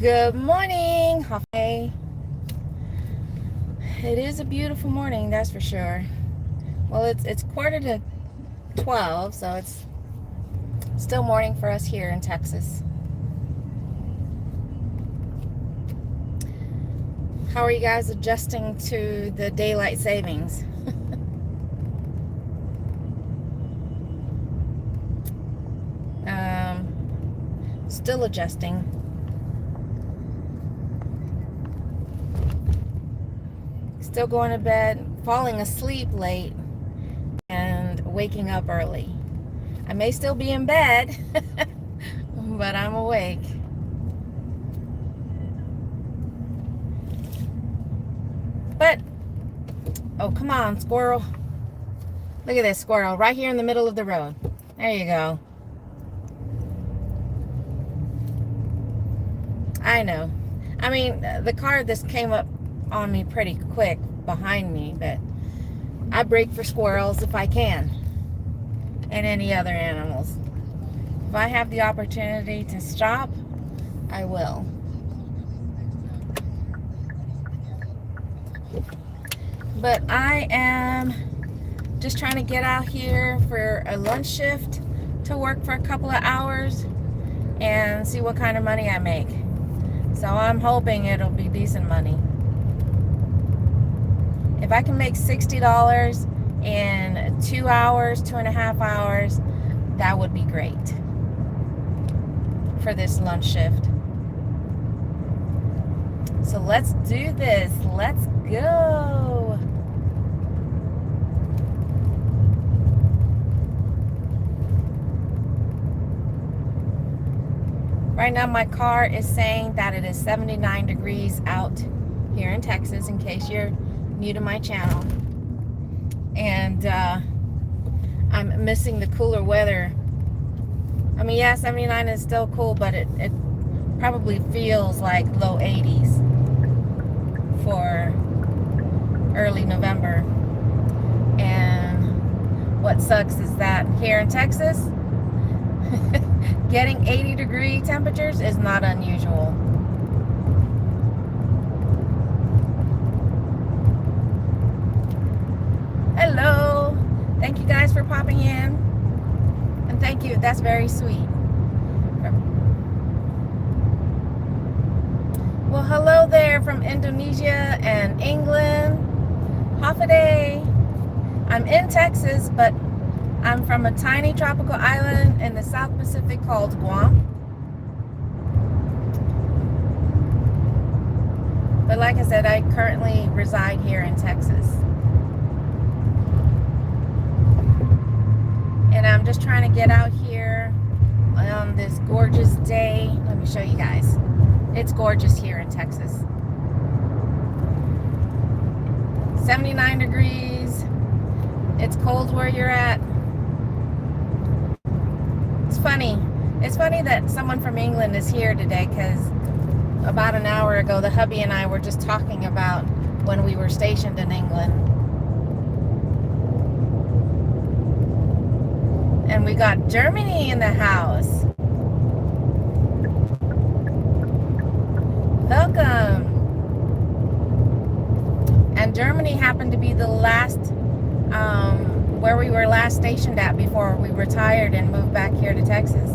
Good morning. Hey. It is a beautiful morning, that's for sure. Well, it's quarter to 12, so it's still morning for us here in Texas. How are you guys adjusting to the daylight savings? Still adjusting. Still going to bed, falling asleep late, and waking up early. I may still be in bed, but I'm awake. But, oh, come on, squirrel. Look at this squirrel right here in the middle of the road. There you go. I know. I mean, the car just came up on me pretty quick behind me, but I brake for squirrels if I can, and any other animals. If I have the opportunity to stop, I will. But I am just trying to get out here for a lunch shift to work for a couple of hours and see what kind of money I make. So I'm hoping it'll be decent money. If I can make $60 in 2 hours, 2.5 hours, that would be great for this lunch shift. So let's do this. Let's go. Right now my car is saying that it is 79 degrees out here in Texas, in case you're new to my channel. And I'm missing the cooler weather. I mean, yeah, 79 is still cool, but it probably feels like low 80s for early November. And what sucks is that here in Texas, getting 80-degree temperatures is not unusual. Hello. Thank you guys for popping in. And thank you. That's very sweet. Well, hello there from Indonesia and England. Hafaday. I'm in Texas, but I'm from a tiny tropical island in the South Pacific called Guam. But like I said, I currently reside here in Texas. And I'm just trying to get out here on this gorgeous day. Let me show you guys. It's gorgeous here in Texas. 79 degrees. It's cold where you're at. It's funny that someone from England is here today, because about an hour ago the hubby and I were just talking about when we were stationed in England. And we got Germany in the house. Welcome. And Germany happened to be the last where we were last stationed at before we retired and moved back here to Texas.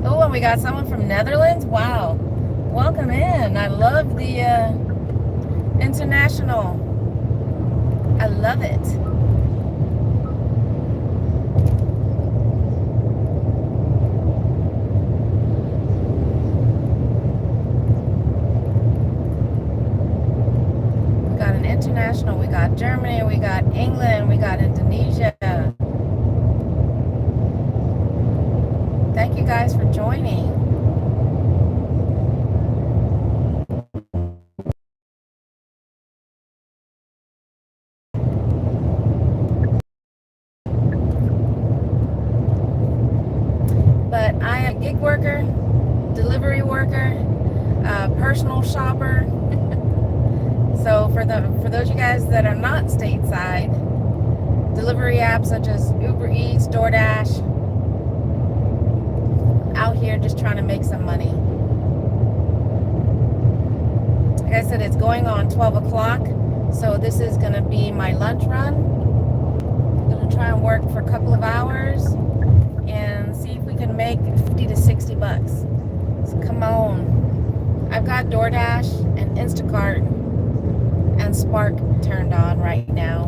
Oh, and we got someone from Netherlands. Wow. Welcome in. I love the international. I love it. International. We got Germany, we got England, we got Indonesia. Thank you guys for joining. But I am a gig worker, delivery worker. personal shopper. So for those of you guys that are not stateside, delivery apps such as Uber Eats, DoorDash, out here just trying to make some money. Like I said, it's going on 12 o'clock, so this is going to be my lunch run. I'm going to try and work for a couple of hours and see if we can make 50 to 60 bucks. So come on. I've got DoorDash and Instacart and Spark turned on right now.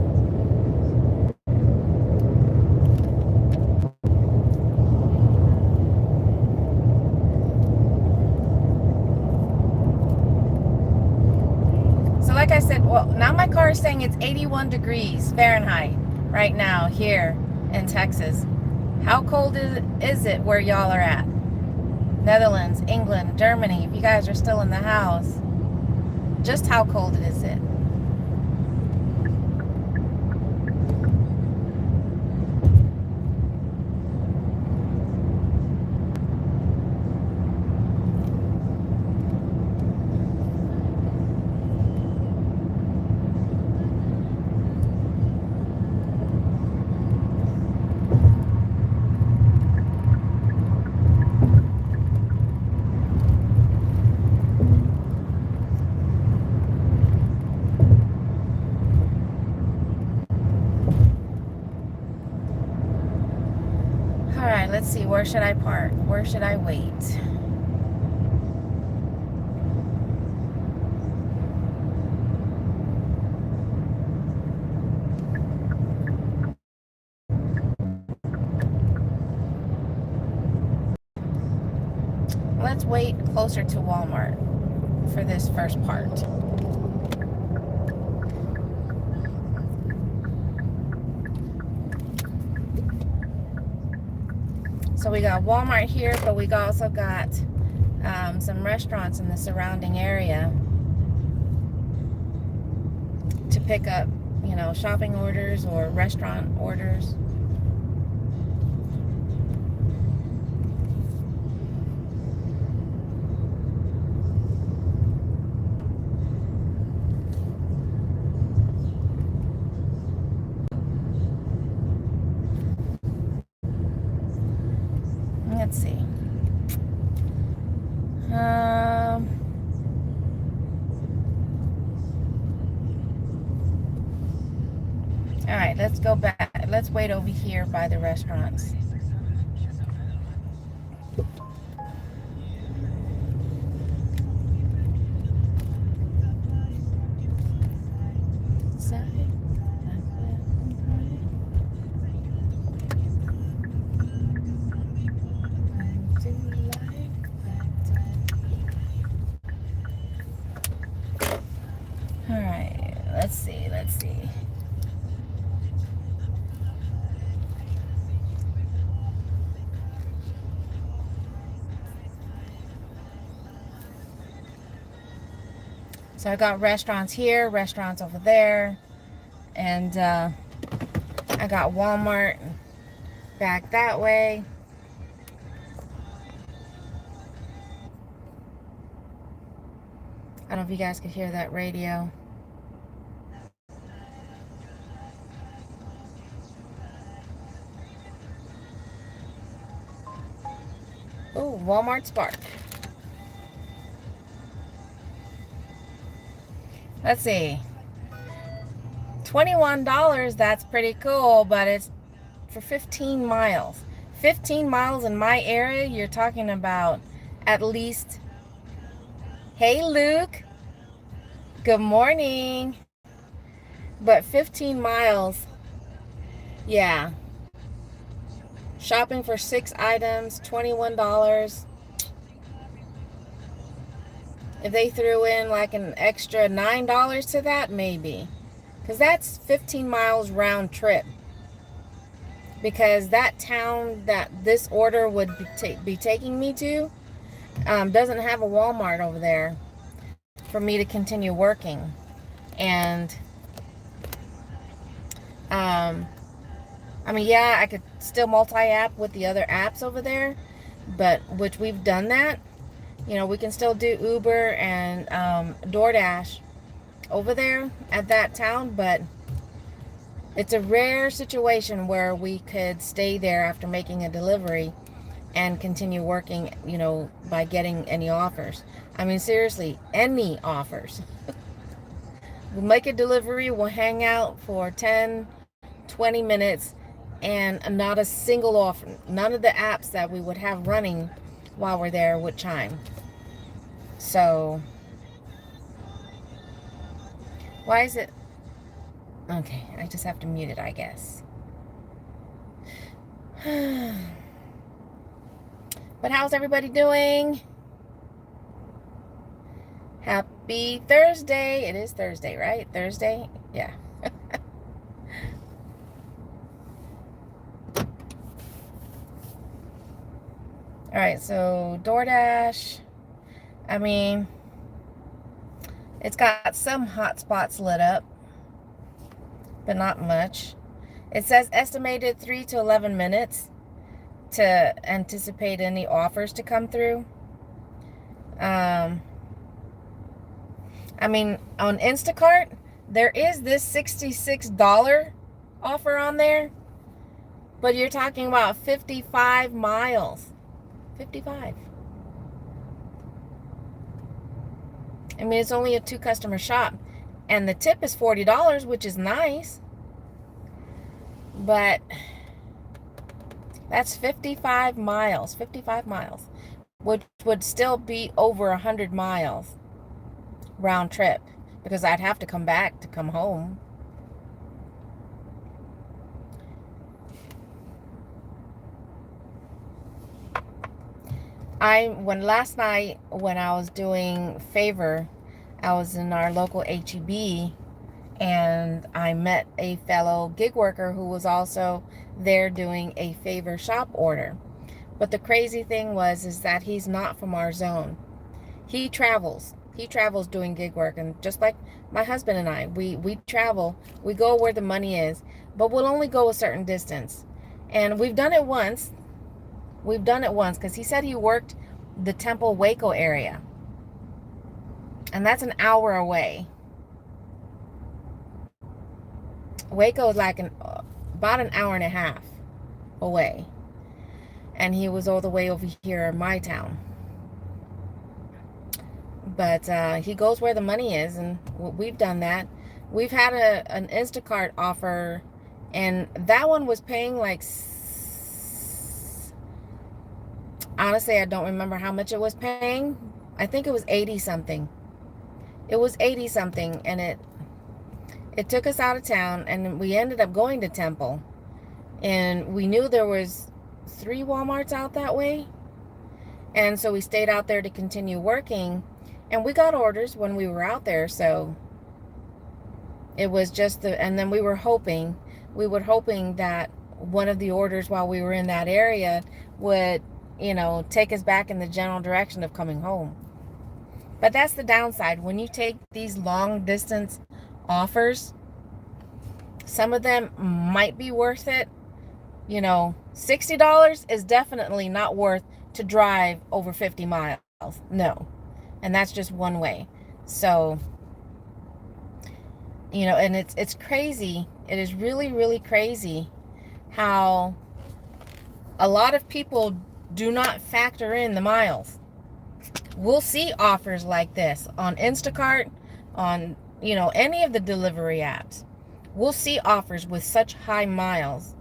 So like I said, well, now my car is saying it's 81 degrees Fahrenheit right now here in Texas. How cold is it where y'all are at? Netherlands, England, Germany, if you guys are still in the house, just how cold is it? All right, let's see. Where should I park? Where should I wait? Let's wait closer to Walmart for this first part. So we got Walmart here, but we also got some restaurants in the surrounding area to pick up, you know, shopping orders or restaurant orders. Let's see. All right, let's go back. Let's wait over here by the restaurants. All right, let's see. So I got restaurants here, restaurants over there, and I got Walmart back that way. I don't know if you guys could hear that radio. Oh, Walmart Spark. Let's see. $21, that's pretty cool, but it's for 15 miles. 15 miles in my area, you're talking about at least... Hey, Luke. Good morning. But 15 miles, yeah. Shopping for 6 items, $21. If they threw in like an extra $9 to that, maybe. Because that's 15 miles round trip. Because that town that this order would be taking me to doesn't have a Walmart over there for me to continue working. And I mean, yeah, I could still multi-app with the other apps over there, but which we've done that. You know, we can still do Uber and DoorDash over there at that town, but it's a rare situation where we could stay there after making a delivery and continue working, you know, by getting any offers. I mean, seriously, any offers. We'll make a delivery, we'll hang out for 10, 20 minutes, and not a single offer. None of the apps that we would have running while we're there would chime. So, why is it? Okay, I just have to mute it, I guess. But how's everybody doing? Happy Thursday. It is Thursday, right? Thursday? Yeah. All right, so DoorDash, I mean, it's got some hot spots lit up, but not much. It says estimated 3 to 11 minutes to anticipate any offers to come through. I mean, on Instacart, there is this $66 offer on there, but you're talking about 55 miles. 55. I mean, it's only a 2-customer shop, and the tip is $40, which is nice, but that's 55 miles. 55 miles, which would still be over 100 miles round trip, because I'd have to come back to come home. Last night when I was doing Favor, I was in our local HEB, and I met a fellow gig worker who was also there doing a Favor shop order. But the crazy thing is that he's not from our zone. He travels doing gig work, and just like my husband and I, we travel, we go where the money is, but we'll only go a certain distance. And we've done it once because he said he worked the Temple Waco area, and that's an hour away. Waco is like about an hour and a half away, and he was all the way over here in my town. But he goes where the money is, and we've done that. We've had an Instacart offer, and that one was paying like, honestly, I don't remember how much it was paying. I think it was 80 something. It was 80 something, and it took us out of town, and we ended up going to Temple, and we knew there was 3 Walmarts out that way, and so we stayed out there to continue working, and we got orders when we were out there. So it was just and then we were hoping that one of the orders while we were in that area would, you know, take us back in the general direction of coming home. But that's the downside. When you take these long distance offers, some of them might be worth it. You know, $60 is definitely not worth to drive over 50 miles. No. And that's just one way. So, you know, and it's crazy. It is really, really crazy how a lot of people do not factor in the miles. We'll see offers like this on Instacart, on, you know, any of the delivery apps. We'll see offers with such high miles,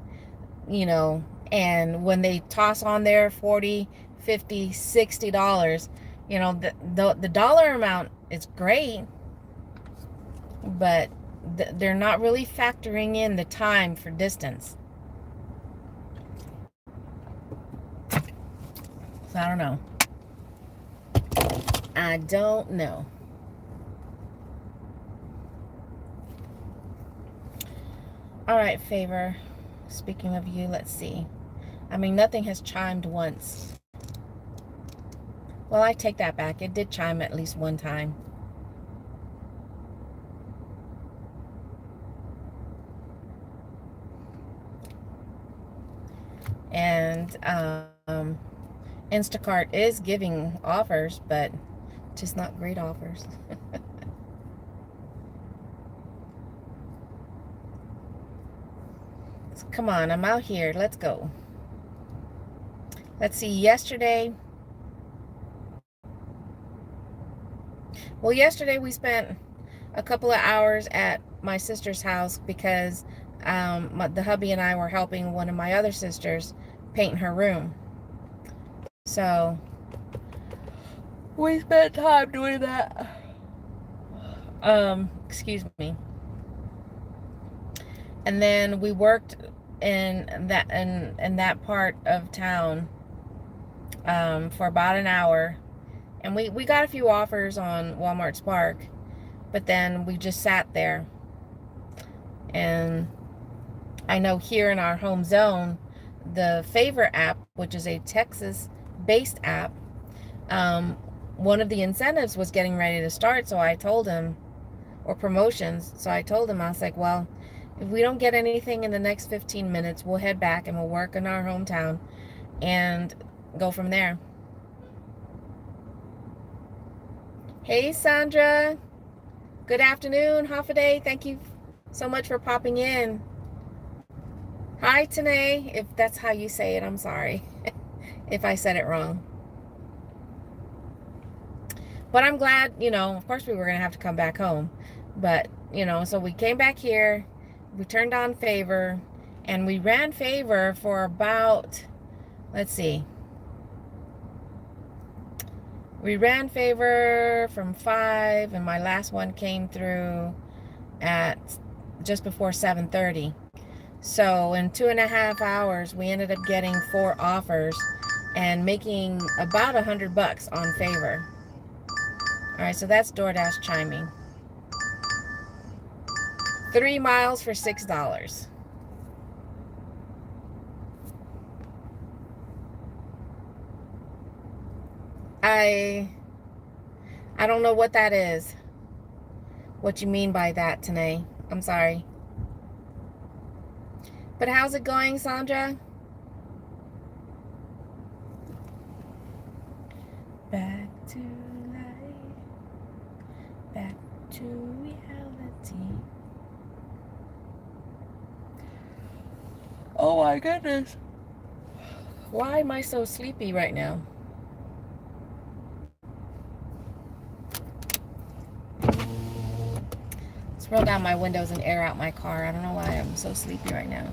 you know, and when they toss on there $40, $50, $60, you know, the dollar amount is great, but they're not really factoring in the time for distance. So I don't know. All right, Favor. Speaking of you, let's see. I mean, nothing has chimed once. Well, I take that back. It did chime at least one time. And Instacart is giving offers, but just not great offers. Come on, I'm out here. Let's go. Let's see, yesterday we spent a couple of hours at my sister's house because the hubby and I were helping one of my other sisters paint her room. So we spent time doing that. Excuse me. And then we worked in that part of town for about an hour. And we got a few offers on Walmart Spark, but then we just sat there. And I know here in our home zone, the Favor app, which is a Texas-based app, one of the incentives was getting ready to start, so I told him, or promotions, so I told him, I was like, well, if we don't get anything in the next 15 minutes, we'll head back and we'll work in our hometown and go from there. Hey, Sandra. Good afternoon, Hoffaday. Thank you so much for popping in. Hi, Tanae. If that's how you say it, I'm sorry if I said it wrong. But I'm glad, of course we were going to have to come back home. But, so we came back here, we turned on Favor, and we ran Favor for about, let's see. We ran Favor from 5, and my last one came through at just before 7:30. So in 2.5 hours, we ended up getting 4 offers and making about $100 on Favor. All right, so that's DoorDash chiming. 3 miles for $6. I don't know what that is. What you mean by that, Tanae? I'm sorry. But how's it going, Sandra? Back to life. Back to reality. Oh my goodness. Why am I so sleepy right now? Let's roll down my windows and air out my car. I don't know why I'm so sleepy right now.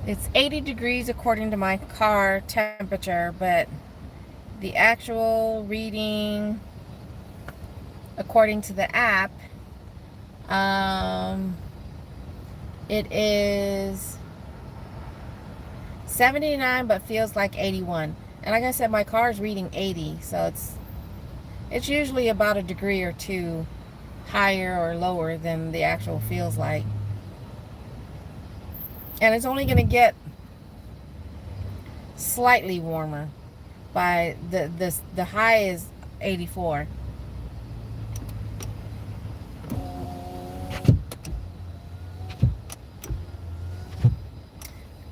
It's 80 degrees according to my car temperature, but the actual reading according to the app, it is 79 but feels like 81. And like I said, my car's reading 80, so it's usually about a degree or two higher or lower than the actual feels like. And it's only going to get slightly warmer. By the high is 84.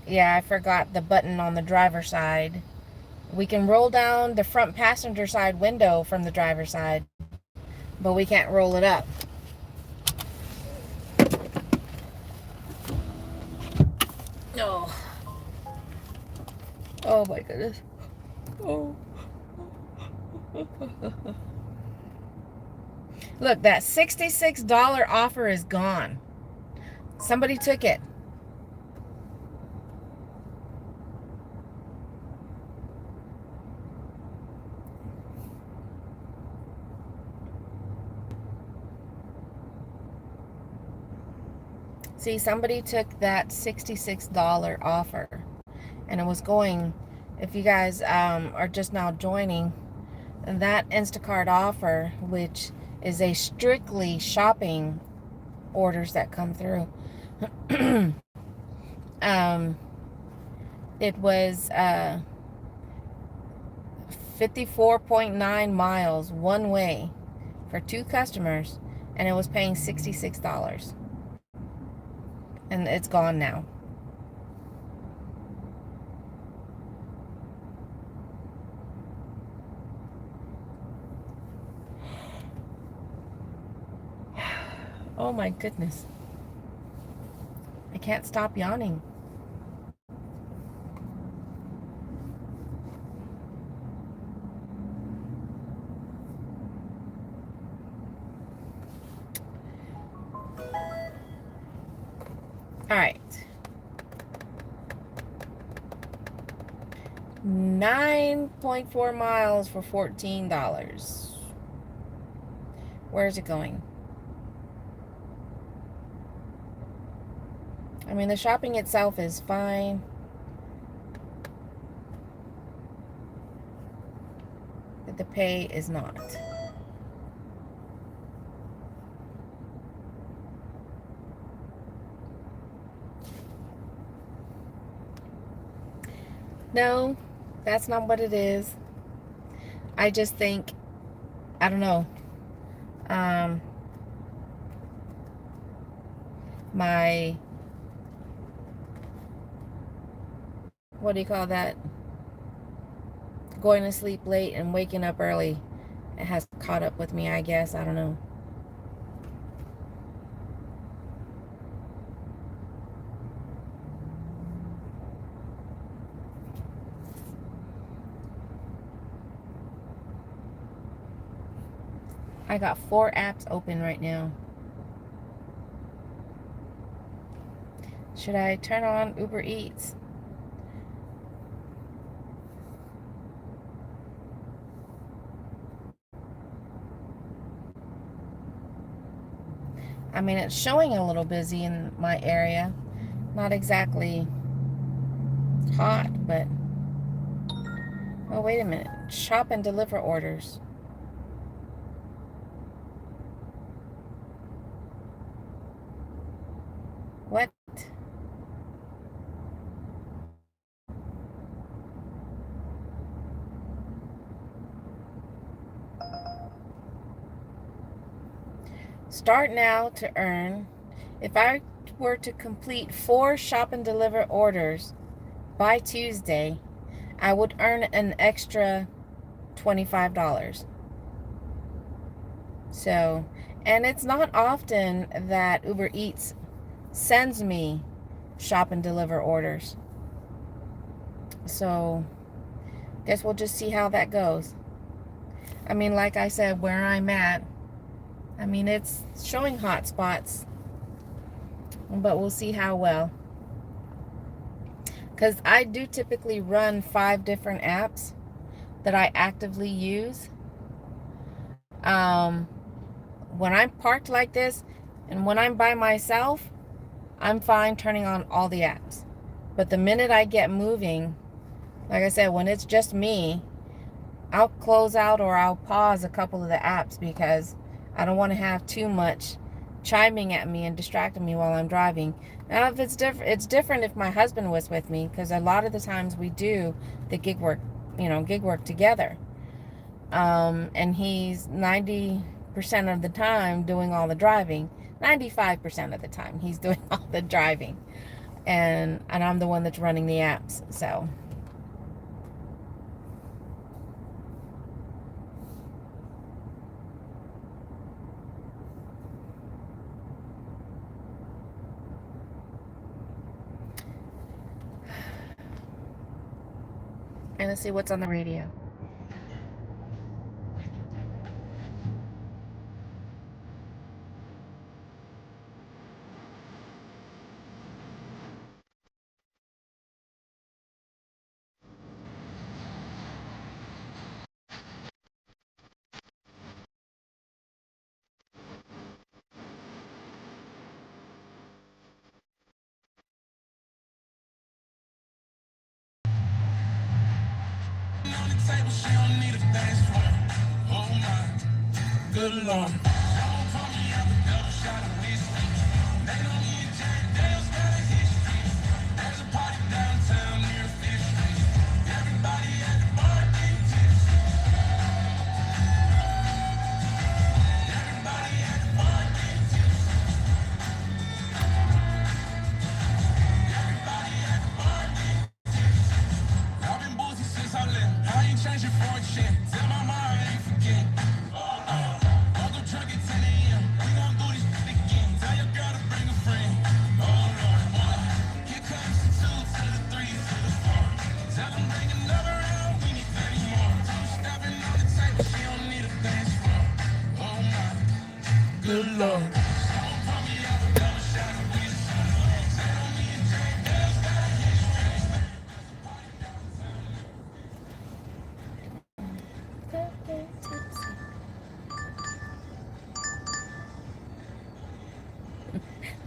Yeah, I forgot the button on the driver's side. We can roll down the front passenger side window from the driver's side, but we can't roll it up. No. Oh my goodness. Oh. Look, that $66 offer is gone. Somebody took it. See, somebody took that $66 offer, and it was going, if you guys are just now joining, that Instacart offer, which is a strictly shopping orders that come through, it was 54.9 miles one way, for 2 customers, and it was paying $66. And it's gone now. Oh my goodness. I can't stop yawning. All right. 9.4 miles for $14. Where's it going? I mean, the shopping itself is fine. But the pay is not. No, that's not what it is. I just think, I don't know. My, what do you call that? Going to sleep late and waking up early. It has caught up with me, I guess. I don't know. I got 4 apps open right now. Should I turn on Uber Eats? I mean, it's showing a little busy in my area. Not exactly hot, but... Oh, wait a minute. Shop and deliver orders. What? Start now to earn. If I were to complete 4 shop and deliver orders by Tuesday, I would earn an extra $25. So, and it's not often that Uber Eats sends me shop and deliver orders. So, guess we'll just see how that goes. I mean, like I said, where I'm at, I mean, it's showing hot spots, but we'll see how well. Because I do typically run 5 different apps that I actively use. When I'm parked like this and when I'm by myself, I'm fine turning on all the apps. But the minute I get moving, like I said, when it's just me, I'll close out or I'll pause a couple of the apps because I don't want to have too much chiming at me and distracting me while I'm driving. Now, if it's different if my husband was with me, because a lot of the times we do the gig work together. And he's 90% of the time doing all the driving. 95% of the time he's doing all the driving. And I'm the one that's running the apps. So and let's see what's on the radio. Good Lord. Good Lord.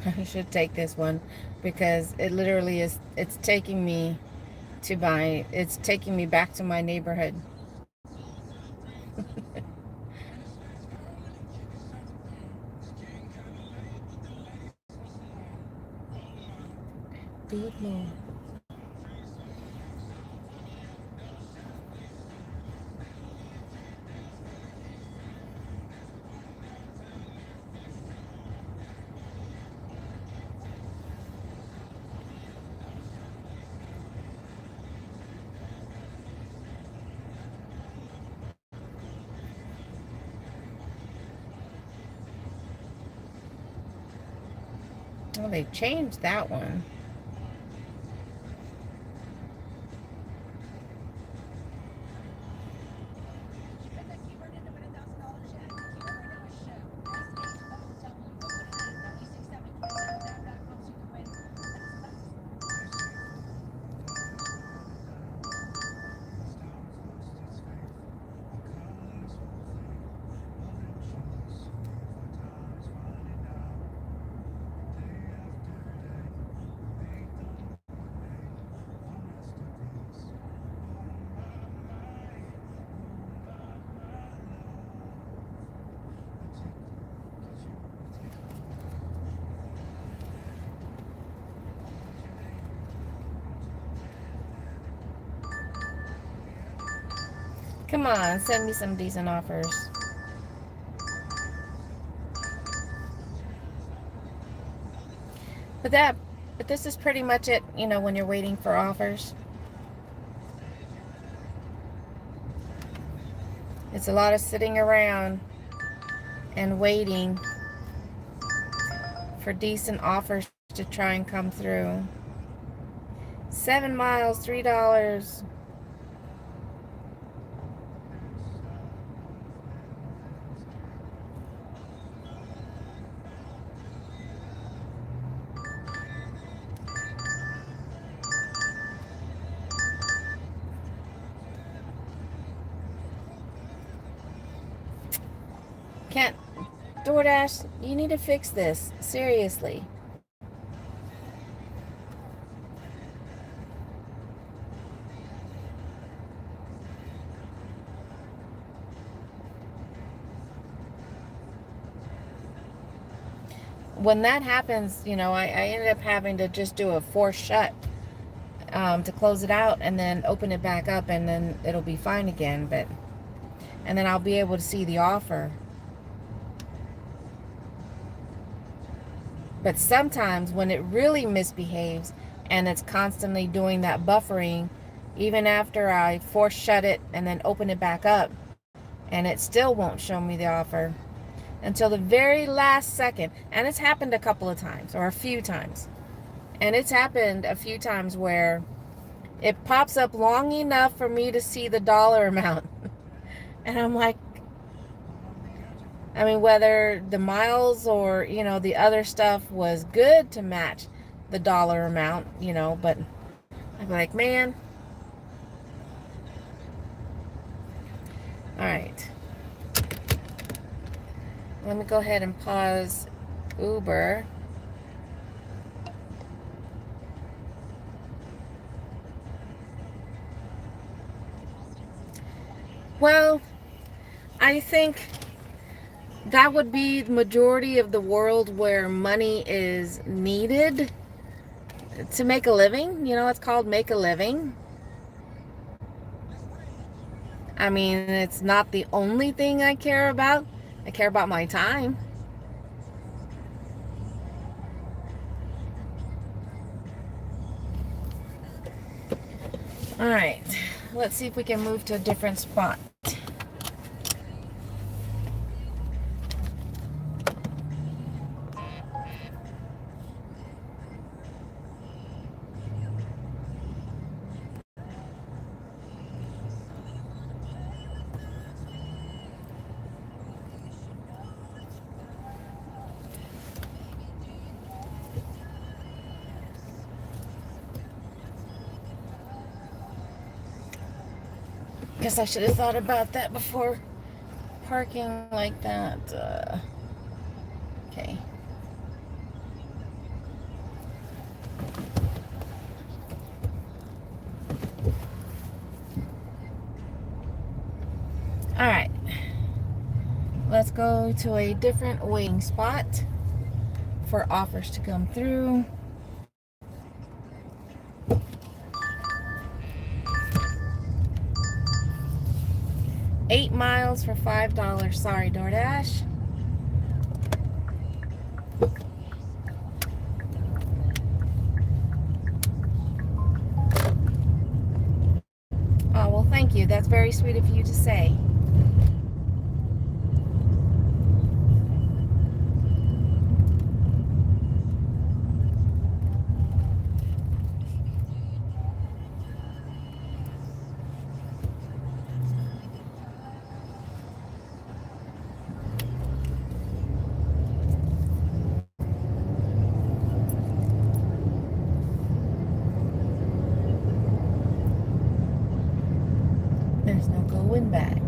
I should take this one because it literally is, it's taking me it's taking me back to my neighborhood. Good Lord. Well, they changed that one. Come on, send me some decent offers. But this is pretty much it, you know, when you're waiting for offers. It's a lot of sitting around and waiting for decent offers to try and come through. 7 miles, $3. Can't, DoorDash, you need to fix this. Seriously. When that happens, you know, I ended up having to just do a force shut to close it out and then open it back up, and then it'll be fine again. And then I'll be able to see the offer. But sometimes when it really misbehaves and it's constantly doing that buffering, even after I force shut it and then open it back up, and it still won't show me the offer until the very last second. And it's happened a couple of times, or a few times. And it's happened a few times where it pops up long enough for me to see the dollar amount. And I'm like, I mean, whether the miles or, you know, the other stuff was good to match the dollar amount, you know, but I'm like, man. All right. Let me go ahead and pause Uber. Well, I think that would be the majority of the world where money is needed to make a living. You know, it's called make a living. I mean, it's not the only thing I care about. I care about my time. All right, let's see if we can move to a different spot. Guess I should have thought about that before parking like that. Okay. All right. Let's go to a different waiting spot for offers to come through. $8 miles for $5. Sorry, DoorDash. Oh, well, thank you. That's very sweet of you to say. There's no going back.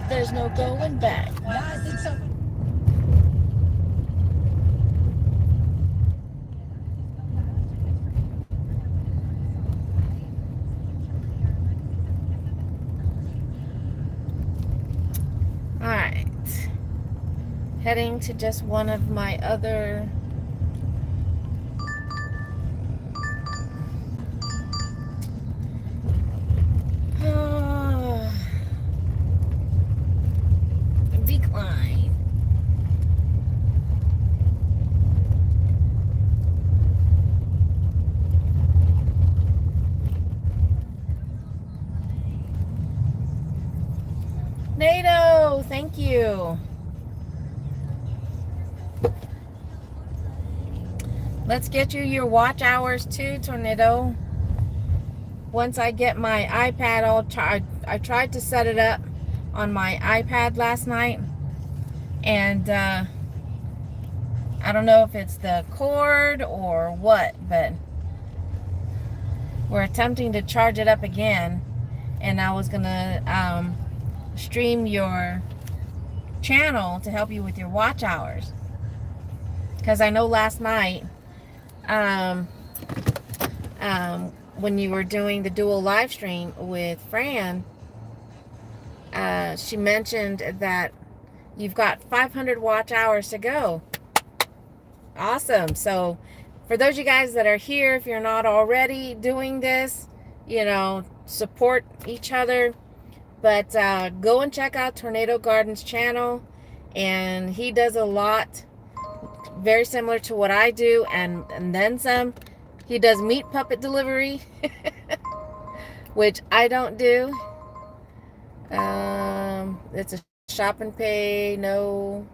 There's no going back. I think so. All right. Heading to just one of my other decline. NATO, thank you. Let's get you your watch hours too, Tornado. Once I get my iPad all I tried to set it up on my iPad last night, and I don't know if it's the cord or what, but we're attempting to charge it up again, and I was gonna stream your channel to help you with your watch hours, because I know last night when you were doing the dual live stream with Fran, she mentioned that you've got 500 watch hours to go. Awesome. So for those of you guys that are here, if you're not already doing this, support each other. But go and check out Tornado Garden's channel, and he does a lot very similar to what I do, and then some. He does meat puppet delivery, which I don't do. It's a shop and pay, no.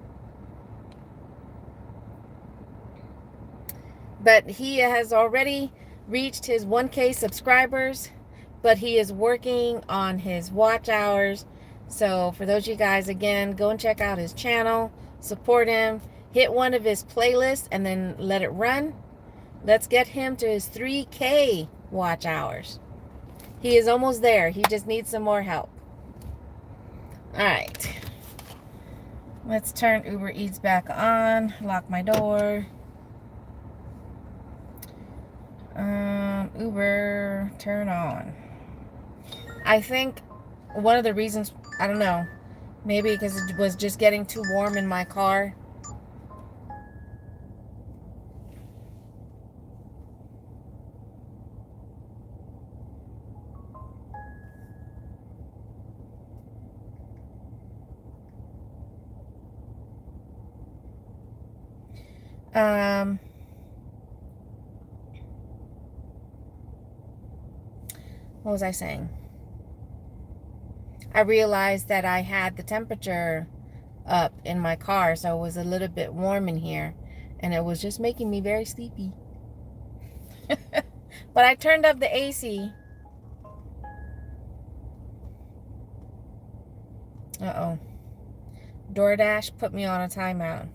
But he has already reached his 1K subscribers, but he is working on his watch hours. So for those of you guys, again, go and check out his channel, support him, hit one of his playlists, and then let it run. Let's get him to his 3K watch hours. He is almost there. He just needs some more help. All right. Let's turn Uber Eats back on. Lock my door. Uber, turn on. I think one of the reasons, I don't know, maybe because it was just getting too warm in my car. What was I saying? I realized that I had the temperature up in my car, so it was a little bit warm in here, and it was just making me very sleepy. But I turned up the AC. Uh-oh. DoorDash put me on a timeout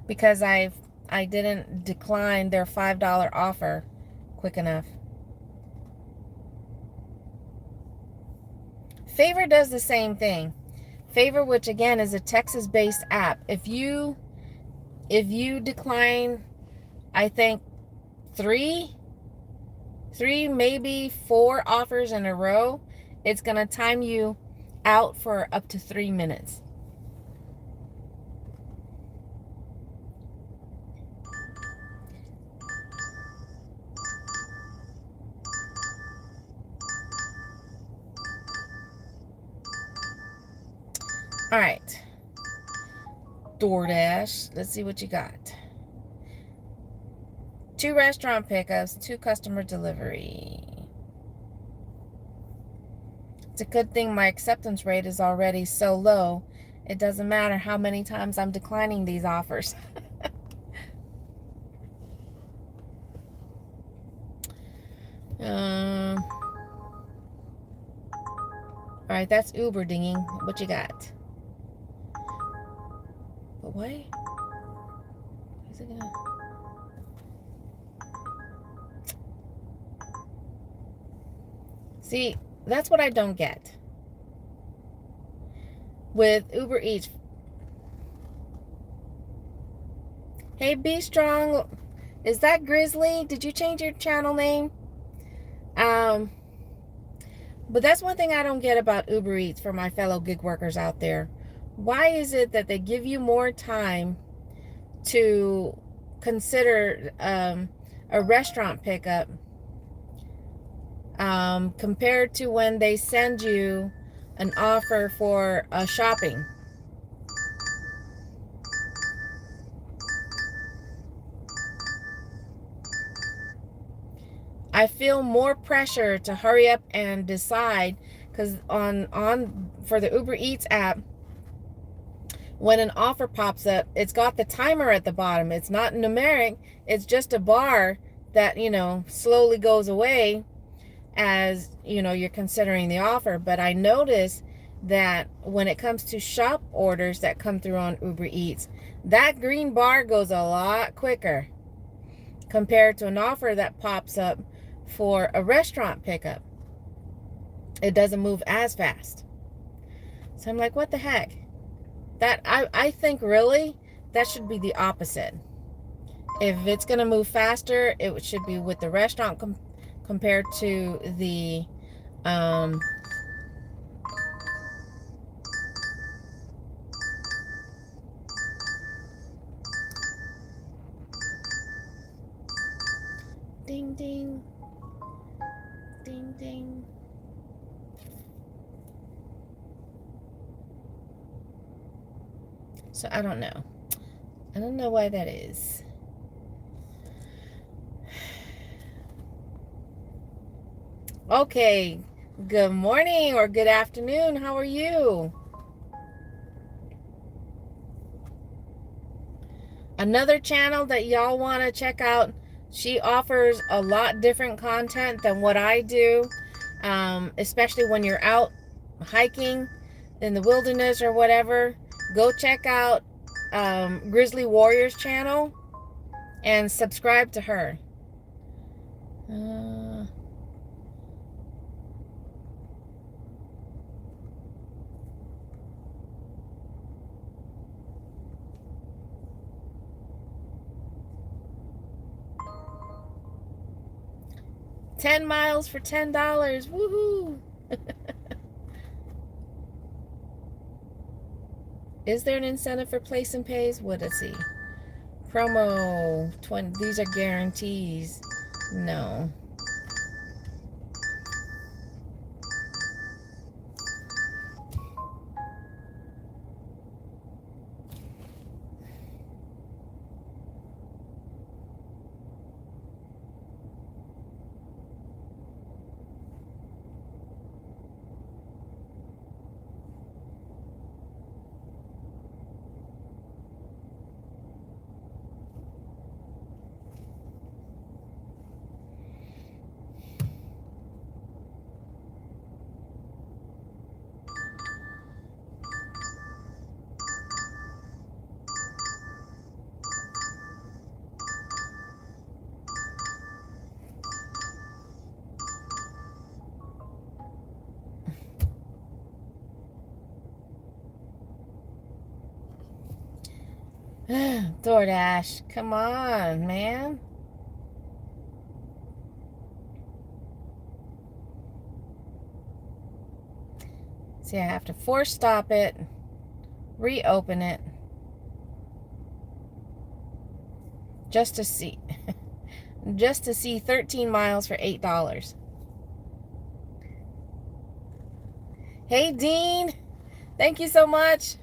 because I didn't decline their $5 offer quick enough. Favor does the same thing. Favor, which again is a Texas-based app. If you decline, I think three, maybe 4 offers in a row, it's gonna time you out for up to 3 minutes. All right, DoorDash, let's see what you got. 2 restaurant pickups, 2 customer delivery. It's a good thing my acceptance rate is already so low. It doesn't matter how many times I'm declining these offers. All right, that's Uber dinging. What you got? But why? Is it gonna... See, that's what I don't get with Uber Eats. Hey, Be Strong, is that Grizzly? Did you change your channel name? But that's one thing I don't get about Uber Eats for my fellow gig workers out there. Why is it that they give you more time to consider a restaurant pickup compared to when they send you an offer for shopping? I feel more pressure to hurry up and decide, because for the Uber Eats app, when an offer pops up, it's got the timer at the bottom. It's not numeric. It's just a bar that, slowly goes away as, you're considering the offer. But I notice that when it comes to shop orders that come through on Uber Eats, that green bar goes a lot quicker compared to an offer that pops up for a restaurant pickup. It doesn't move as fast. So I'm like, what the heck? That I think really that should be the opposite. If it's going to move faster, it should be with the restaurant compared to the ding ding ding ding. So I don't know. I don't know why that is. Okay, good morning or good afternoon. How are you? Another channel that y'all want to check out. She offers a lot different content than what I do, especially when you're out hiking in the wilderness or whatever. Go check out Grizzly Warrior's channel and subscribe to her. 10 miles for $10. Woohoo! Is there an incentive for place and pays? What is he? Promo 20. These are guarantees. No. DoorDash, come on, man. See, I have to force stop it, reopen it, just to see 13 miles for $8. Hey, Dean, thank you so much.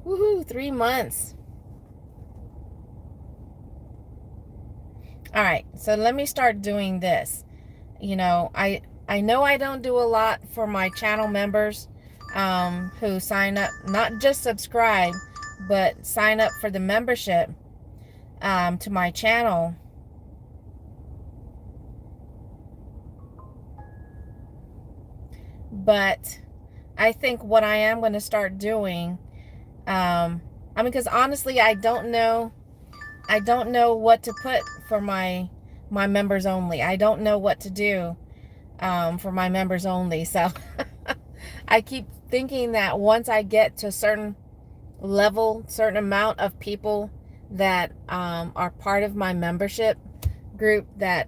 Woohoo, 3 months. All right, so let me start doing this. You know, I know I don't do a lot for my channel members who sign up, not just subscribe, but sign up for the membership to my channel. But I think what I am going to start doing, I mean, because honestly, I don't know what to put for my members only. I don't know what to do for my members only. So I keep thinking that once I get to a certain level, certain amount of people that are part of my membership group, that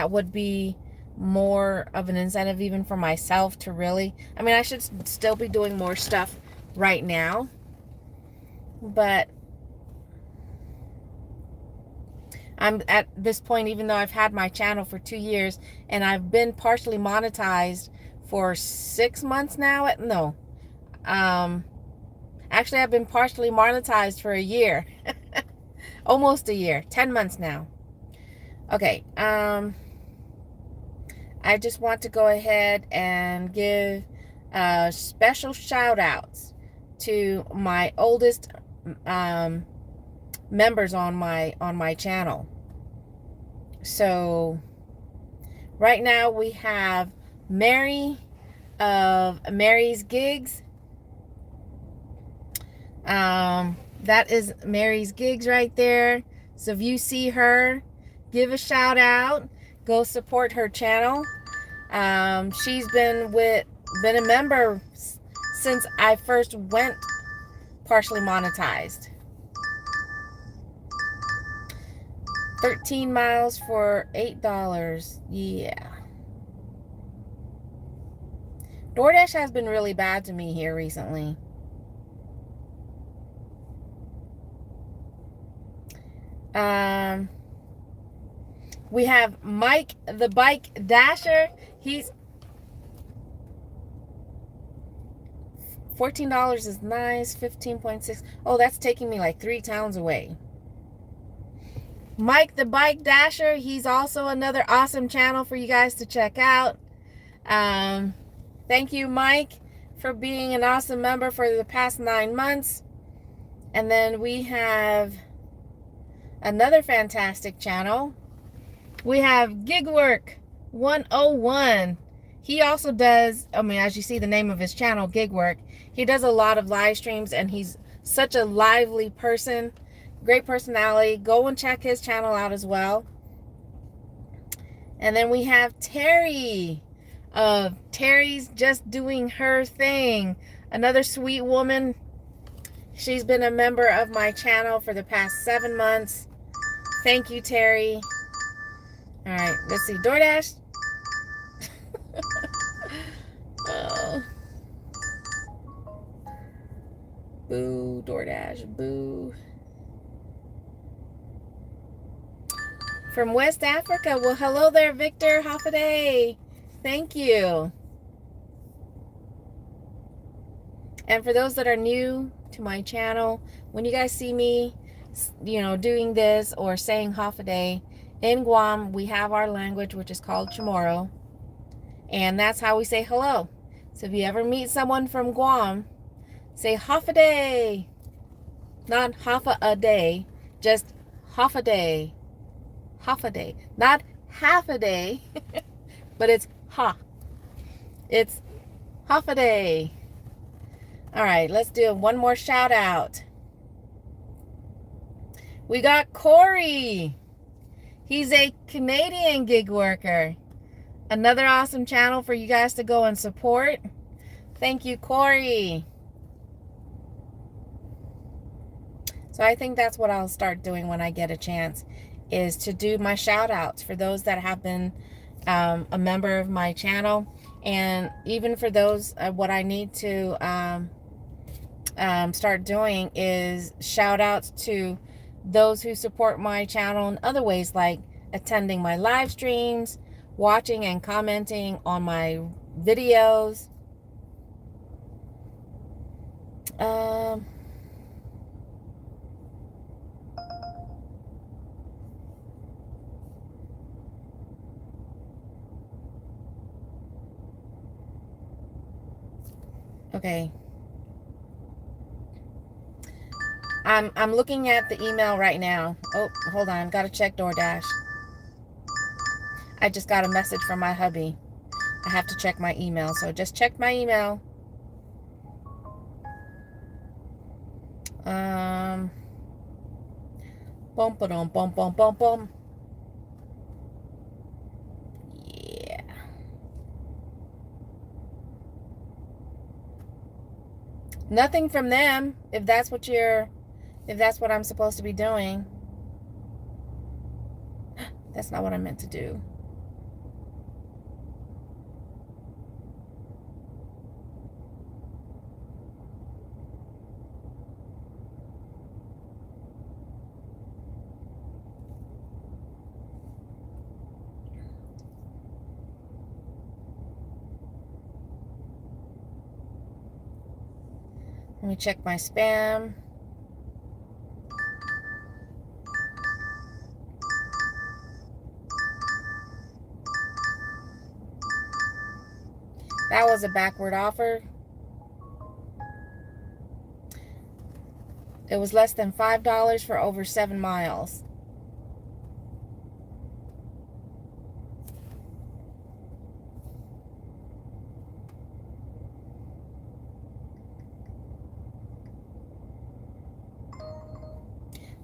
would be more of an incentive even for myself to really, I mean, I should still be doing more stuff right now, but I'm at this point, even though I've had my channel for 2 years and I've been partially monetized for 6 months now. No, actually I've been partially monetized for a year. Almost a year, 10 months now. Okay, I just want to go ahead and give special shout outs to my oldest members on my channel. So right now we have Mary of Mary's Gigs. That is Mary's Gigs right there. So if you see her, give a shout out. Go support her channel. She's been a member since I first went partially monetized. 13 miles for $8. Yeah. DoorDash has been really bad to me here recently. We have Mike the Bike Dasher. He's $14 is nice. 15.6. Oh, that's taking me like 3 towns away. Mike the Bike Dasher, he's also another awesome channel for you guys to check out. Thank you, Mike, for being an awesome member for the past 9 months. And then we have another fantastic channel. We have Gigwork 101. He also does, I mean, as you see the name of his channel, Gigwork, he does a lot of live streams and he's such a lively person. Great personality. Go and check his channel out as well. And then we have Terry. Terry's just doing her thing. Another sweet woman. She's been a member of my channel for the past 7 months. Thank you, Terry. All right, let's see. DoorDash. Oh, boo, DoorDash, boo. From West Africa. Well, hello there, Victor Hoffaday. Thank you. And for those that are new to my channel, when you guys see me, doing this or saying Hoffaday, in Guam, we have our language, which is called Chamorro. And that's how we say hello. So if you ever meet someone from Guam, say Hoffaday. Not half a day, just half a day. Half a day. Not half a day, but it's ha. It's half a day. All right, let's do one more shout out. We got Corey. He's a Canadian gig worker. Another awesome channel for you guys to go and support. Thank you, Corey. So I think that's what I'll start doing when I get a chance, is to do my shout outs for those that have been a member of my channel. And even for those, what I need to start doing is shout outs to those who support my channel in other ways, like attending my live streams, watching and commenting on my videos. Okay. I'm looking at the email right now. Oh, hold on. Gotta check DoorDash. I just got a message from my hubby. I have to check my email. So just check my email. Bum ba-dum, bum bum bum bum. Yeah. Nothing from them, if that's what I'm supposed to be doing. That's not what I meant to do. Let me check my spam. That was a backward offer. It was less than $5 for over 7 miles.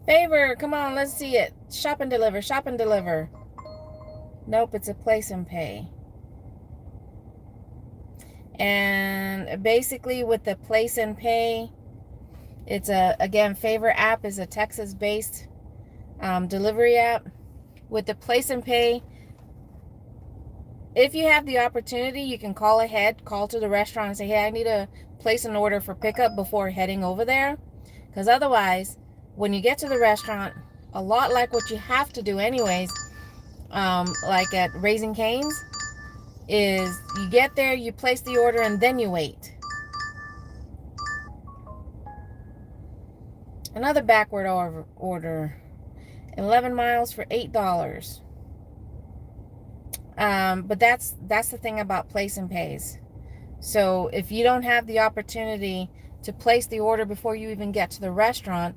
Favor, come on, let's see it. Shop and deliver, shop and deliver. Nope, it's a place and pay. And basically with the place and pay, it's again, Favor app is a Texas-based delivery app. With the place and pay, if you have the opportunity, you can call ahead, call to the restaurant and say, hey, I need to place an order for pickup before heading over there. Because otherwise, when you get to the restaurant, a lot like what you have to do anyways, like at Raising Cane's, is you get there, you place the order, and then you wait. Another backward order. 11 miles for $8. But that's the thing about place and pays. So if you don't have the opportunity to place the order before you even get to the restaurant,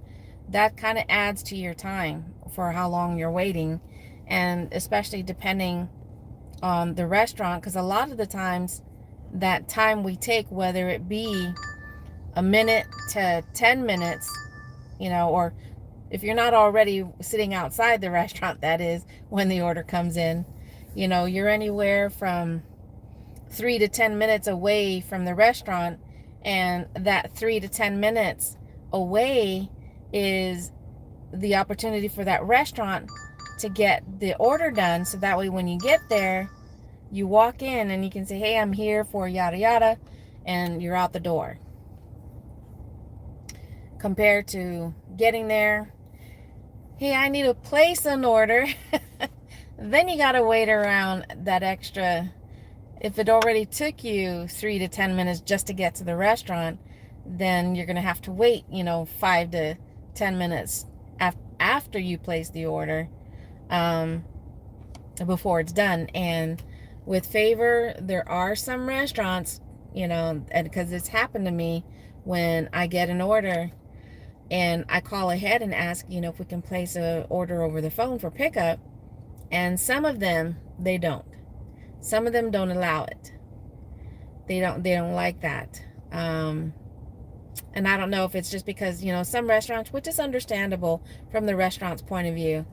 that kind of adds to your time for how long you're waiting, and especially depending on the restaurant, because a lot of the times that time we take, whether it be a minute to 10 minutes, or if you're not already sitting outside the restaurant, that is, when the order comes in, you're anywhere from 3 to 10 minutes away from the restaurant, and that 3 to 10 minutes away is the opportunity for that restaurant to get the order done, so that way when you get there, you walk in and you can say, hey, I'm here for yada yada, and you're out the door. Compared to getting there, hey, I need to place an order. Then you gotta wait around that extra. If it already took you 3 to 10 minutes just to get to the restaurant, then you're gonna have to wait, 5 to 10 minutes after you place the order, before it's done. And with Favor, there are some restaurants, and because it's happened to me, when I get an order and I call ahead and ask, if we can place an order over the phone for pickup, and some of them, they don't. Some of them don't allow it. They don't like that. And I don't know if it's just because, some restaurants, which is understandable from the restaurant's point of view,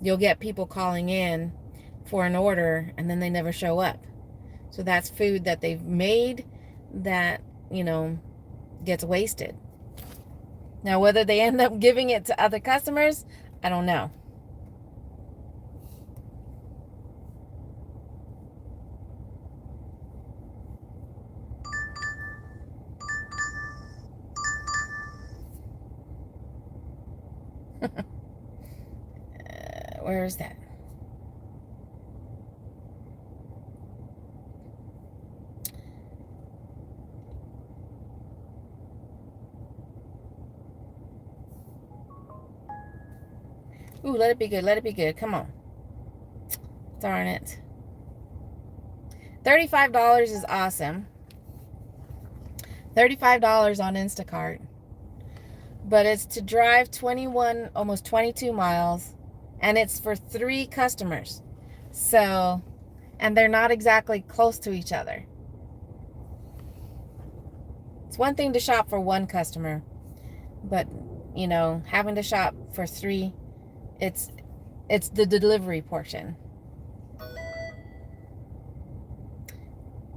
you'll get people calling in for an order and then they never show up. So that's food that they've made that, gets wasted. Now, whether they end up giving it to other customers, I don't know. Where is that? Ooh, let it be good. Let it be good. Come on. Darn it. $35 is awesome. $35 on Instacart. But it's to drive 21, almost 22 miles. And it's for 3 customers. So, and they're not exactly close to each other. It's one thing to shop for 1 customer. But, having to shop for 3, it's the delivery portion.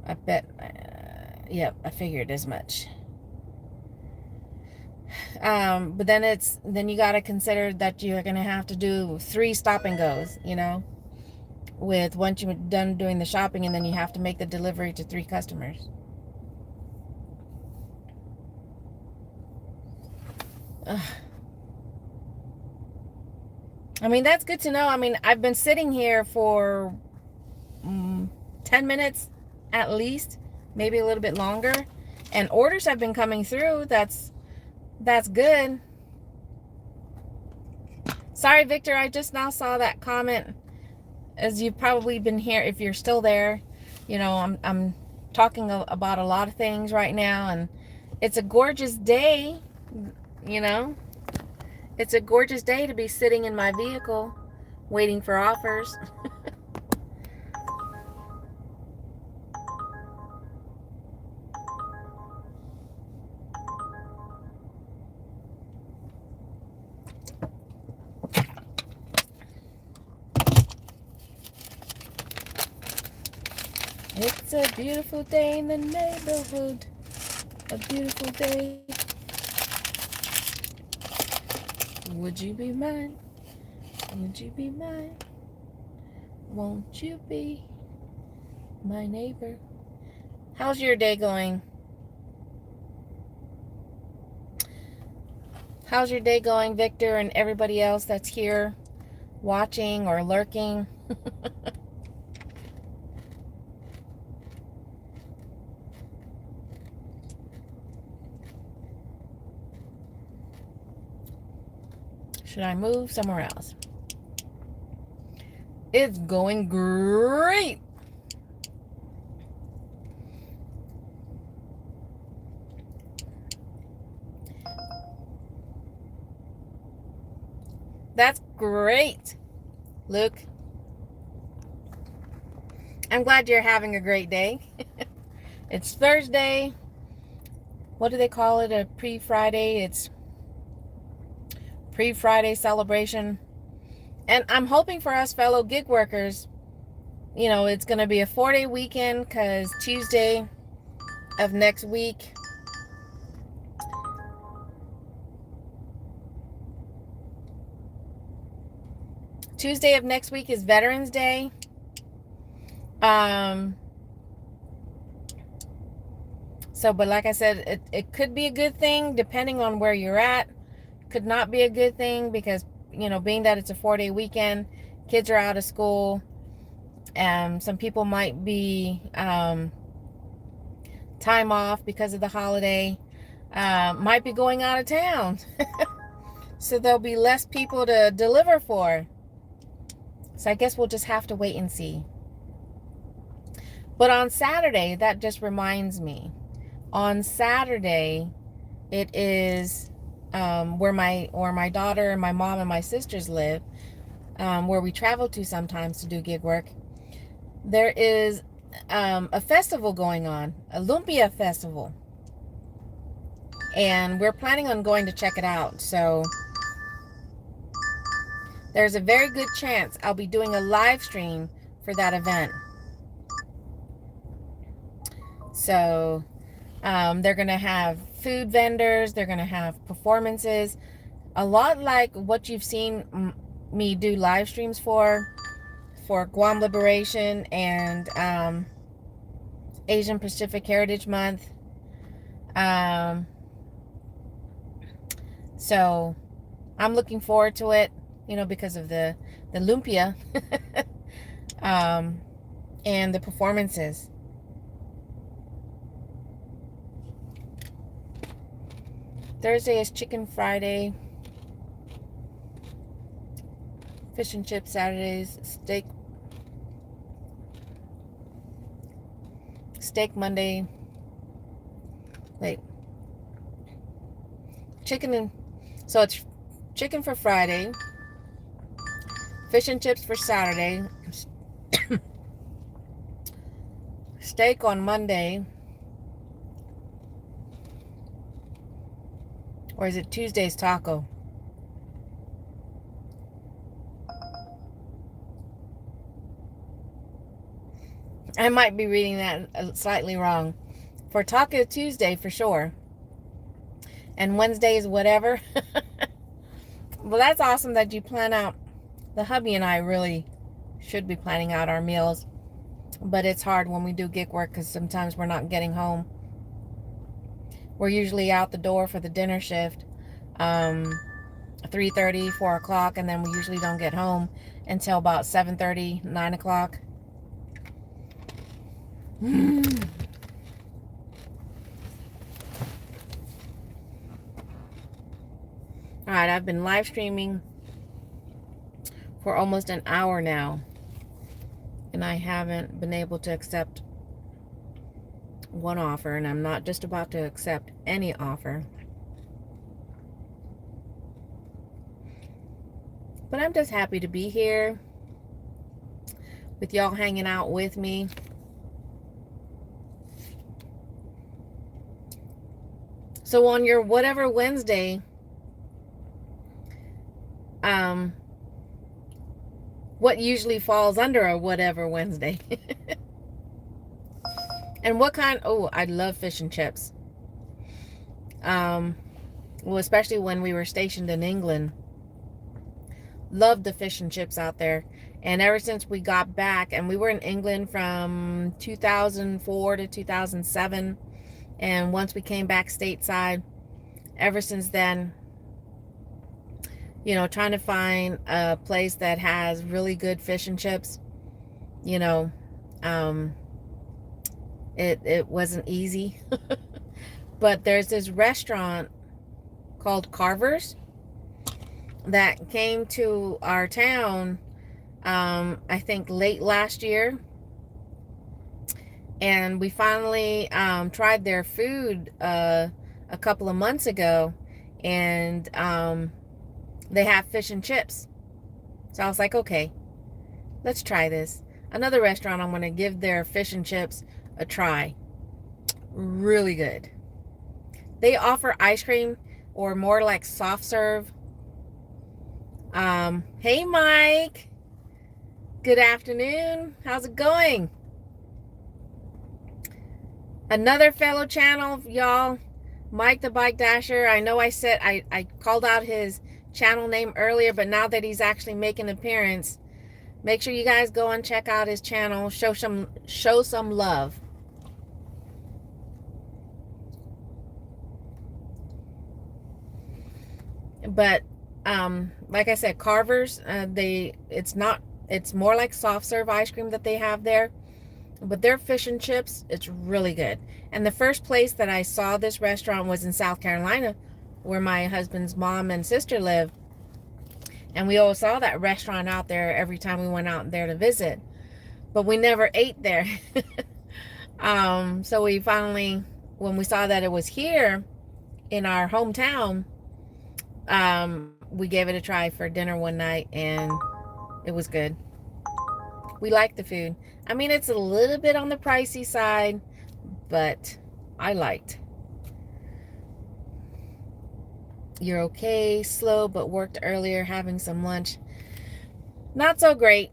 I bet, yep, I figured as much. But then you got to consider that you're going to have to do 3 stop and goes, with once you're done doing the shopping, and then you have to make the delivery to 3 customers. Ugh. I mean, that's good to know. I mean, I've been sitting here for 10 minutes at least, maybe a little bit longer, and orders have been coming through. That's good. Sorry, Victor, I just now saw that comment. As you've probably been here, if you're still there, I'm talking about a lot of things right now, and it's a gorgeous day, It's a gorgeous day to be sitting in my vehicle waiting for offers. It's a beautiful day in the neighborhood. A beautiful day. Would you be mine? Would you be mine? Won't you be my neighbor? How's your day going? How's your day going, Victor, and everybody else that's here watching or lurking? Should I move somewhere else? It's going great. That's great, Luke. I'm glad you're having a great day. It's Thursday. What do they call it? A pre-Friday? It's pre-Friday celebration. And I'm hoping for us fellow gig workers, it's going to be a 4-day weekend, because Tuesday of next week, Tuesday of next week is Veterans Day. But like I said, it could be a good thing depending on where you're at. Could not be a good thing because, being that it's a 4-day weekend, kids are out of school, and some people might be time off because of the holiday, might be going out of town. So there'll be less people to deliver for. So I guess we'll just have to wait and see. But on Saturday, that just reminds me, on Saturday, it is where my daughter and my mom and my sisters live, where we travel to sometimes to do gig work. There is a festival going on, a Lumpia festival. And we're planning on going to check it out. So there's a very good chance I'll be doing a live stream for that event. So they're going to have food vendors. They're going to have performances. A lot like what you've seen me do live streams for Guam Liberation and Asian Pacific Heritage Month. So I'm looking forward to it, because of the lumpia and the performances. Thursday is Chicken Friday. Fish and chips Saturdays. Steak Monday. Wait. So it's chicken for Friday. Fish and chips for Saturday. Steak on Monday. Or is it Tuesday's taco? I might be reading that slightly wrong. For Taco Tuesday, for sure. And Wednesdays, whatever. Well, that's awesome that you plan out. The hubby and I really should be planning out our meals. But it's hard when we do gig work because sometimes we're not getting home. We're usually out the door for the dinner shift, 3:30, 4 o'clock, and then we usually don't get home until about 7:30, 9 o'clock. Alright, I've been live streaming for almost an hour now, and I haven't been able to accept one offer, and I'm not just about to accept any offer. But I'm just happy to be here with y'all hanging out with me. So on your whatever Wednesday, what usually falls under a whatever Wednesday? And what kind? Oh, I love fish and chips. Well, especially when we were stationed in England. Loved the fish and chips out there. And ever since we got back, and we were in England from 2004 to 2007. And once we came back stateside, ever since then, trying to find a place that has really good fish and chips, it wasn't easy. But there's this restaurant called Carver's that came to our town, I think late last year. And we finally tried their food a couple of months ago. And they have fish and chips. So I was like, okay, let's try this. Another restaurant, I'm going to give their fish and chips a try. Really good. They offer ice cream, or more like soft serve. Hey Mike, good afternoon. How's it going? Another fellow channel, y'all, Mike the Bike Dasher. I know I said I called out his channel name earlier, but now that he's actually making an appearance, make sure you guys go and check out his channel. Show some love. But like I said, Carver's, it's more like soft serve ice cream that they have there. But their fish and chips, it's really good. And the first place that I saw this restaurant was in South Carolina, where my husband's mom and sister live. And we always saw that restaurant out there every time we went out there to visit. But we never ate there. So we finally, when we saw that it was here in our hometown, we gave it a try for dinner one night, and it was good. We like the food. I mean, it's a little bit on the pricey side, but I liked. You're okay, slow, but worked earlier, having some lunch. Not so great.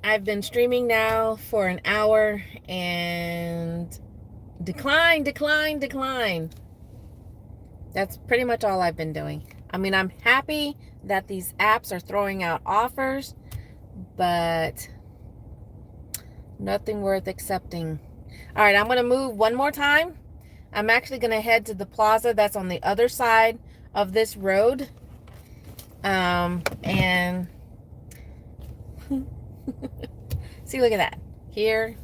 I've been streaming now for an hour, and decline. That's pretty much all I've been doing. I mean, I'm happy that these apps are throwing out offers, but nothing worth accepting. All right, I'm going to move one more time. I'm actually going to head to the plaza that's on the other side of this road. And see, look at that. Here,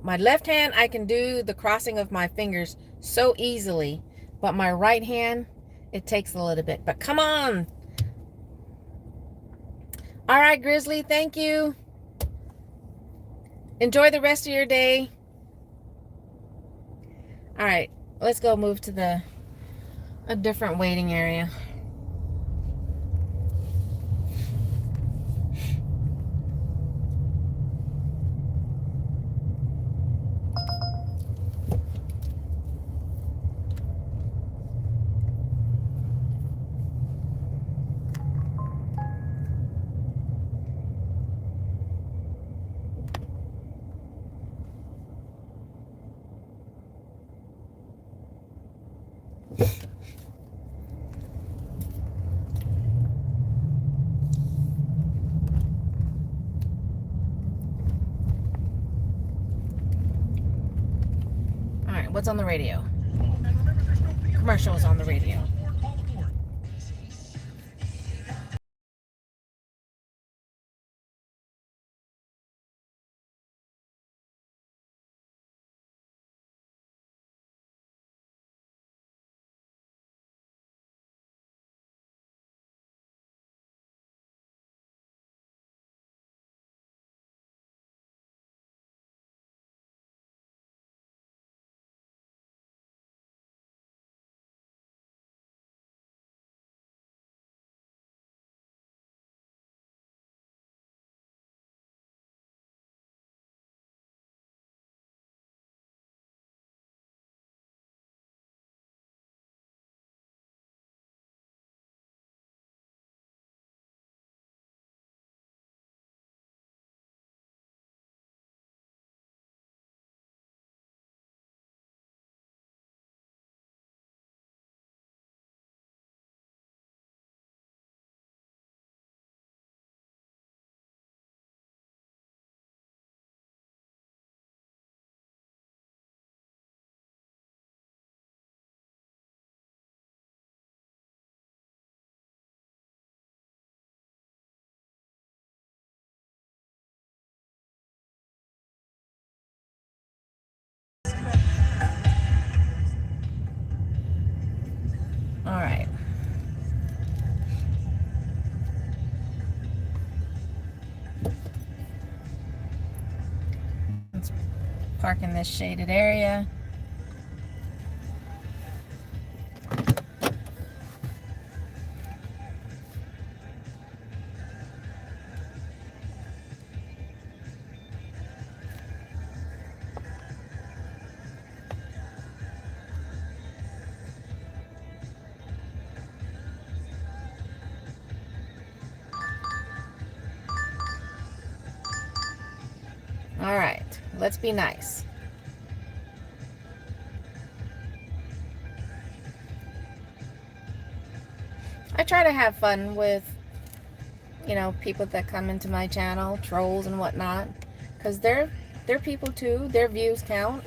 my left hand, I can do the crossing of my fingers so easily, but my right hand, it takes a little bit. But come on. All right, Grizzly, thank you. Enjoy the rest of your day. All right, let's go move to a different waiting area. All right, what's on the radio? Commercials on the radio. All right. Let's park in this shaded area. All right, let's be nice. I try to have fun with, you know, people that come into my channel, trolls and whatnot, because they're people too. Their views count.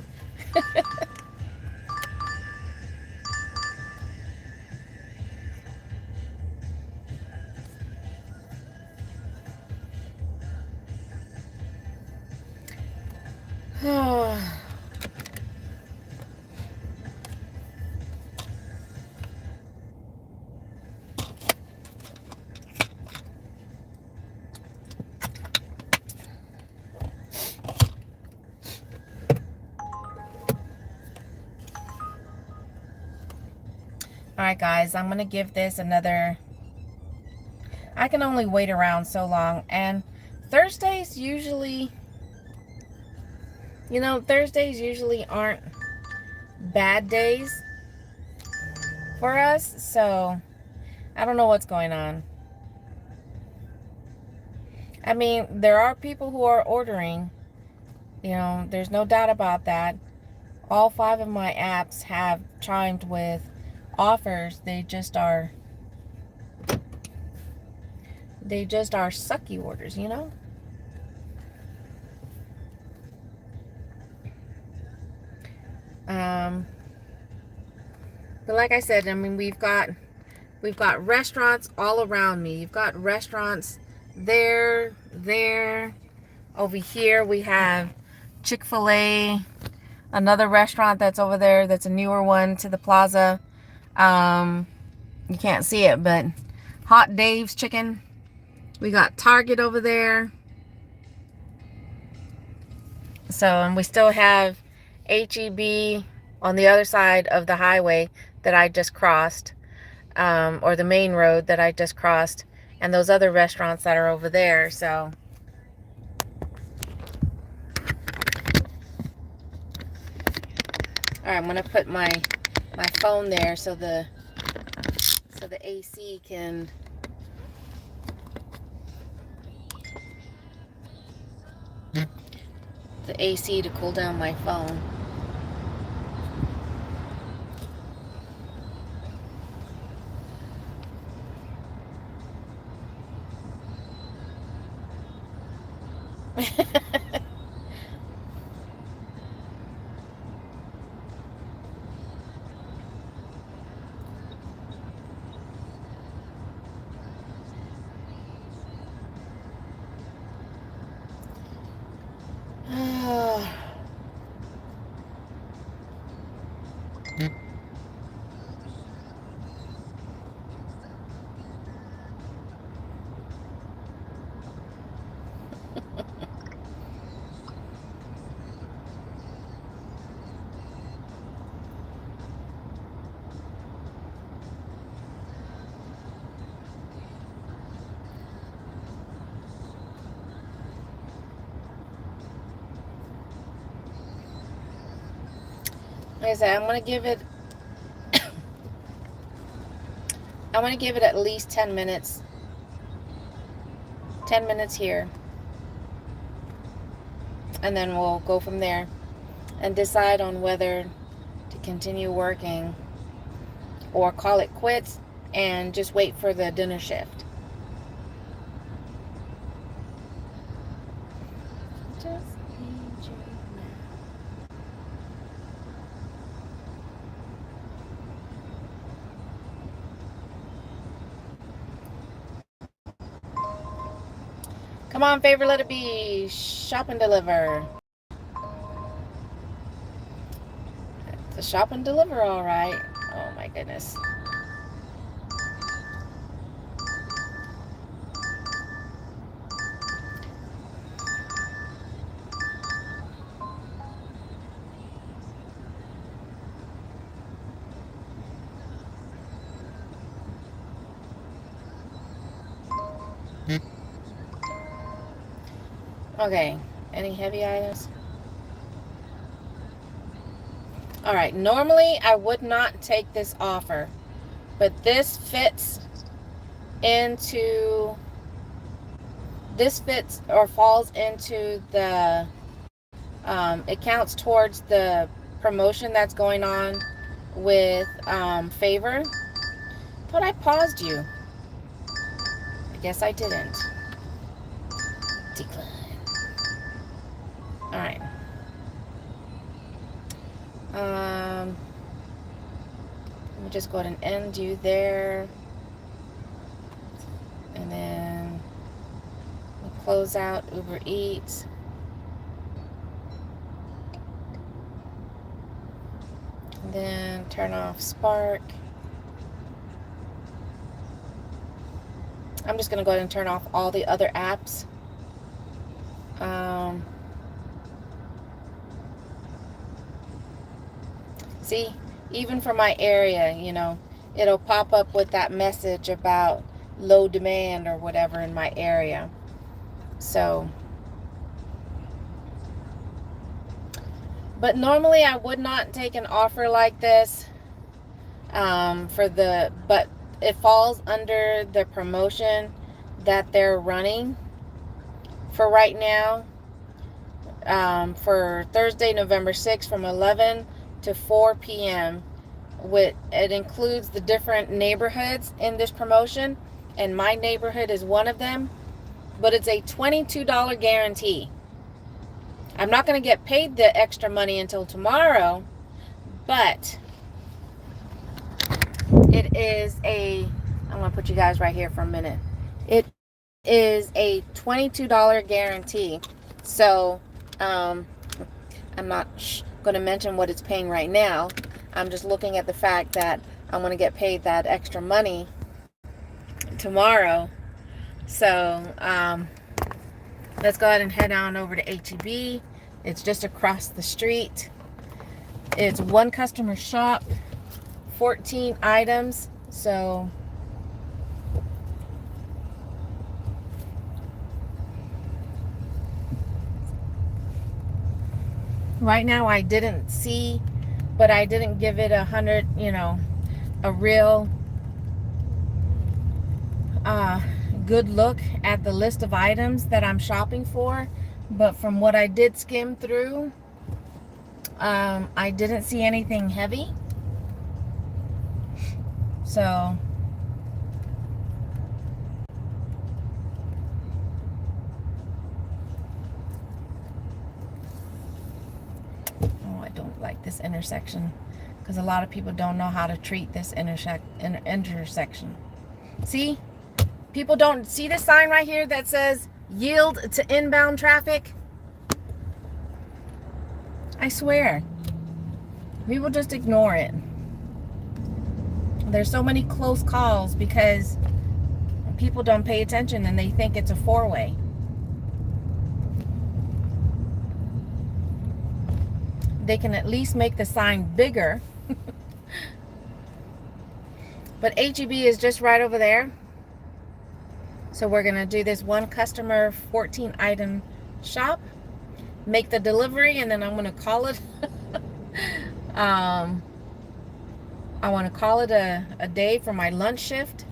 Alright guys, I'm going to give this another... I can only wait around so long. And Thursdays usually... You know, Thursdays usually aren't bad days for us. So, I don't know what's going on. I mean, there are people who are ordering. You know, there's no doubt about that. All 5 of my apps have chimed with offers. They just are sucky orders, you know? But like I said, I mean, we've got restaurants all around me. You've got restaurants there, over here we have Chick-fil-A, another restaurant that's over there, that's a newer one to the plaza. You can't see it, but Hot Dave's Chicken. We got Target over there. So, and we still have HEB on the other side of the highway that I just crossed, or the main road that I just crossed, and those other restaurants that are over there. So, all right, I'm gonna put my phone there so the AC can. The AC to cool down my phone. Like I said, I'm gonna give it at least 10 minutes. 10 minutes here. And then we'll go from there and decide on whether to continue working or call it quits and just wait for the dinner shift. Just need you now. Come on, favor, let it be. Shop and deliver. It's a shop and deliver, all right. Oh my goodness. Okay, any heavy items? All right, normally I would not take this offer, but this fits or falls into the, it counts towards the promotion that's going on with Favor. But I paused you. guess I didn't. Decline. Alright. Let me just go ahead and end you there. And then we'll close out Uber Eats. And then turn off Spark. I'm just going to go ahead and turn off all the other apps. See, even for my area, you know, it'll pop up with that message about low demand or whatever in my area. So, but normally I would not take an offer like this but it falls under the promotion that they're running for right now. For Thursday, November 6th from 11 to 4 p.m. It includes the different neighborhoods in this promotion, and my neighborhood is one of them, but it's a $22 guarantee. I'm not going to get paid the extra money until tomorrow, but it is I'm going to put you guys right here for a minute. It is a $22 guarantee. So, I'm not going to mention what it's paying right now. I'm just looking at the fact that I'm going to get paid that extra money tomorrow. So, let's go ahead and head on over to H-E-B. It's just across the street. It's one customer shop, 14 items. So, right now I didn't see, but I didn't give it a real good look at the list of items that I'm shopping for. But from what I did skim through, I didn't see anything heavy. So, I don't like this intersection because a lot of people don't know how to treat this intersection. See? People don't see the sign right here that says yield to inbound traffic. I swear. We will just ignore it. There's so many close calls because people don't pay attention and they think it's a four-way. They can at least make the sign bigger. But H-E-B is just right over there. So we're going to do this one customer 14 item shop, make the delivery, and then I'm going to call it I want to call it a day for my lunch shift.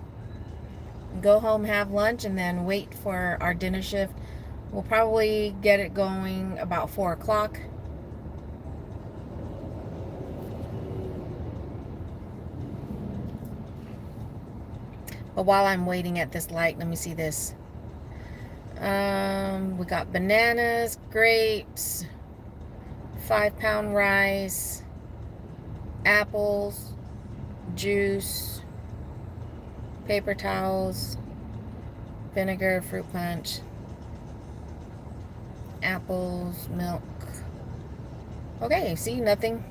Go home, have lunch, and then wait for our dinner shift. We'll probably get it going about 4 o'clock. But while I'm waiting at this light, let me see this. We got bananas, grapes, 5-pound rice, apples, juice, paper towels, vinegar, fruit punch, apples, milk. Okay, see, nothing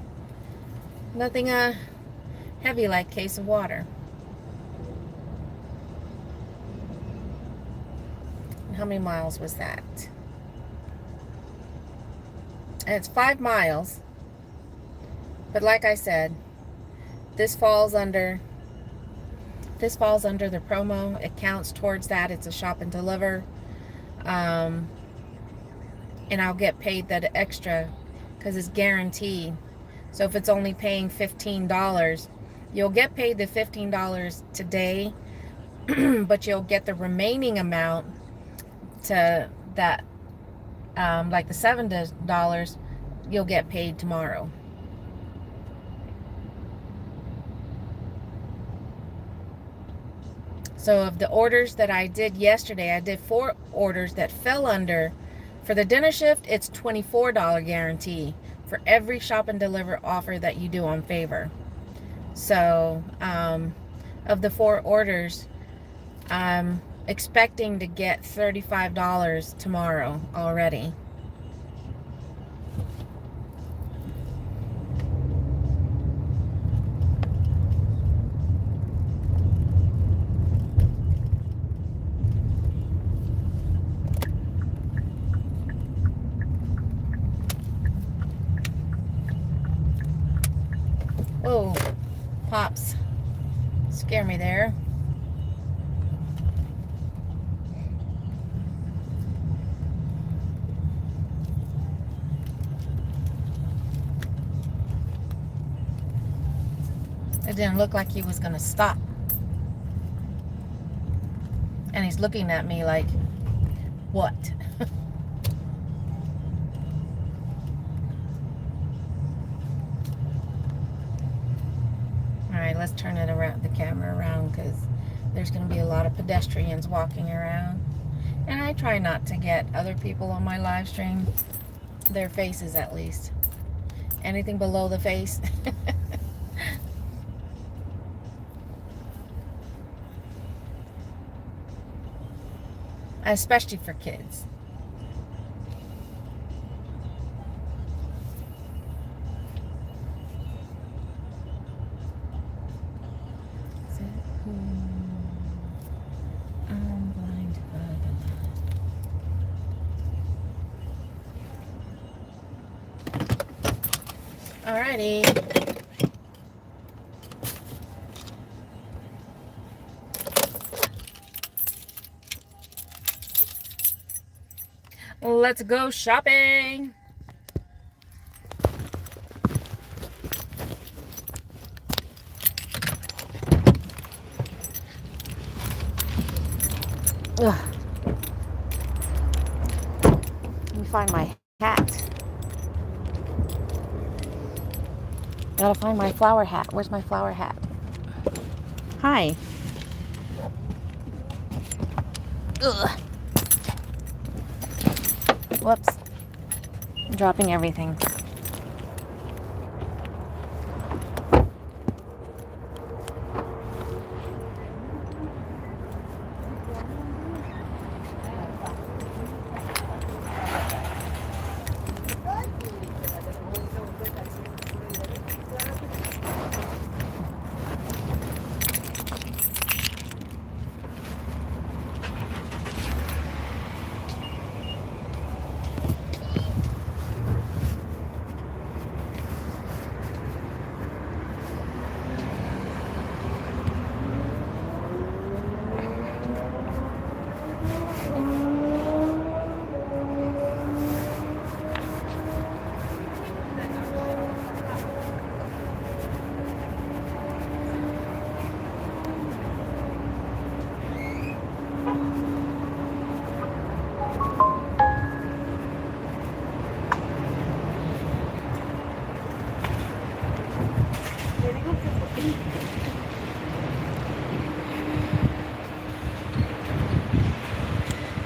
heavy like case of water. How many miles was that? And it's 5 miles. But like I said, this falls under the promo. It counts towards that. It's a shop and deliver. And I'll get paid that extra because it's guaranteed. So if it's only paying $15, you'll get paid the $15 today, but you'll get the remaining amount to that, like the $7, you'll get paid tomorrow. So of the orders that I did yesterday, I did 4 orders that fell under. For the dinner shift, it's $24 guarantee for every shop and deliver offer that you do on Favor. So of the 4 orders, I'm expecting to get $35 tomorrow already. Whoa, Pops, scare me there. It didn't look like he was gonna stop. And he's looking at me like, what? Alright, let's turn it around, the camera around, because there's going to be a lot of pedestrians walking around. And I try not to get other people on my live stream, their faces at least. Anything below the face. Especially for kids. I'm blind by the light. Alrighty. Let's go shopping. Ugh. Let me find my hat. Gotta find my flower hat. Where's my flower hat? Hi. Ugh. Whoops. I'm dropping everything.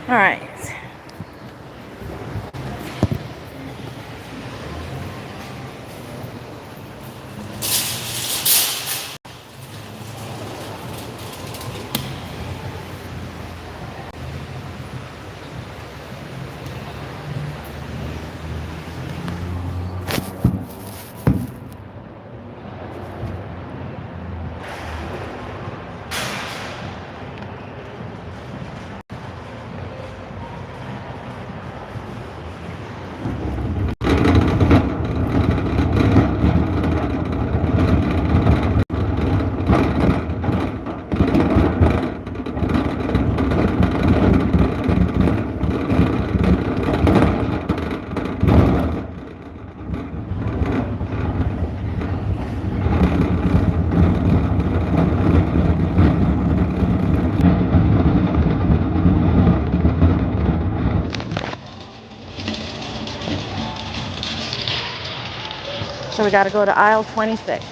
All right. So we got to go to aisle 26.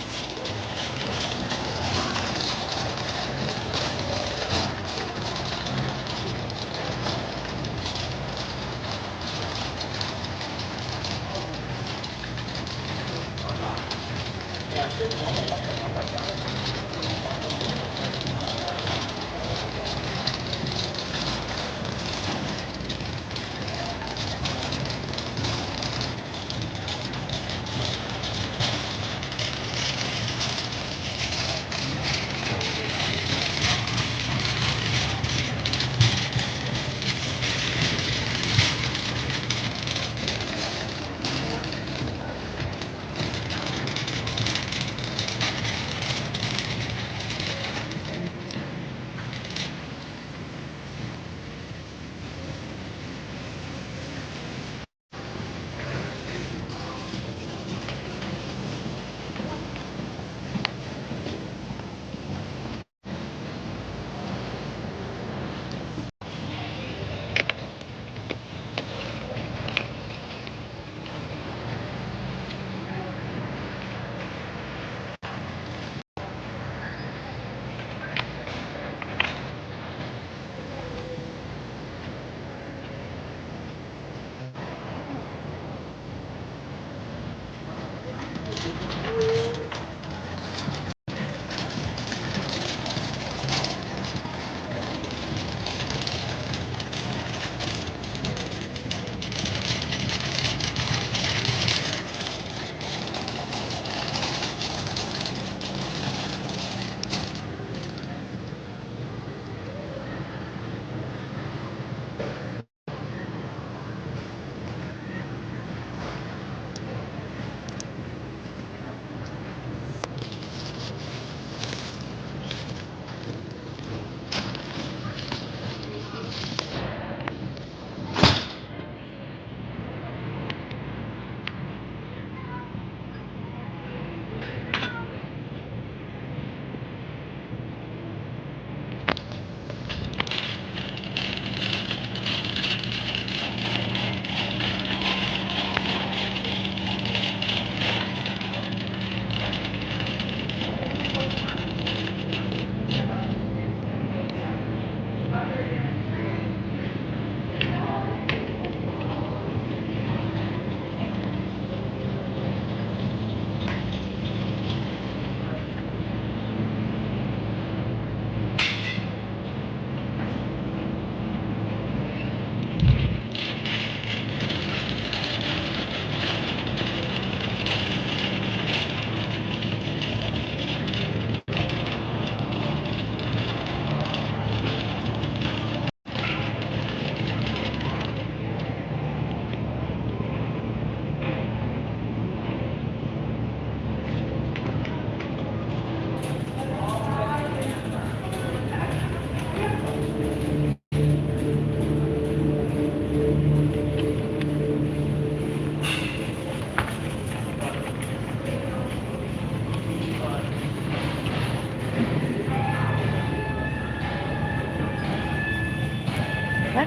What?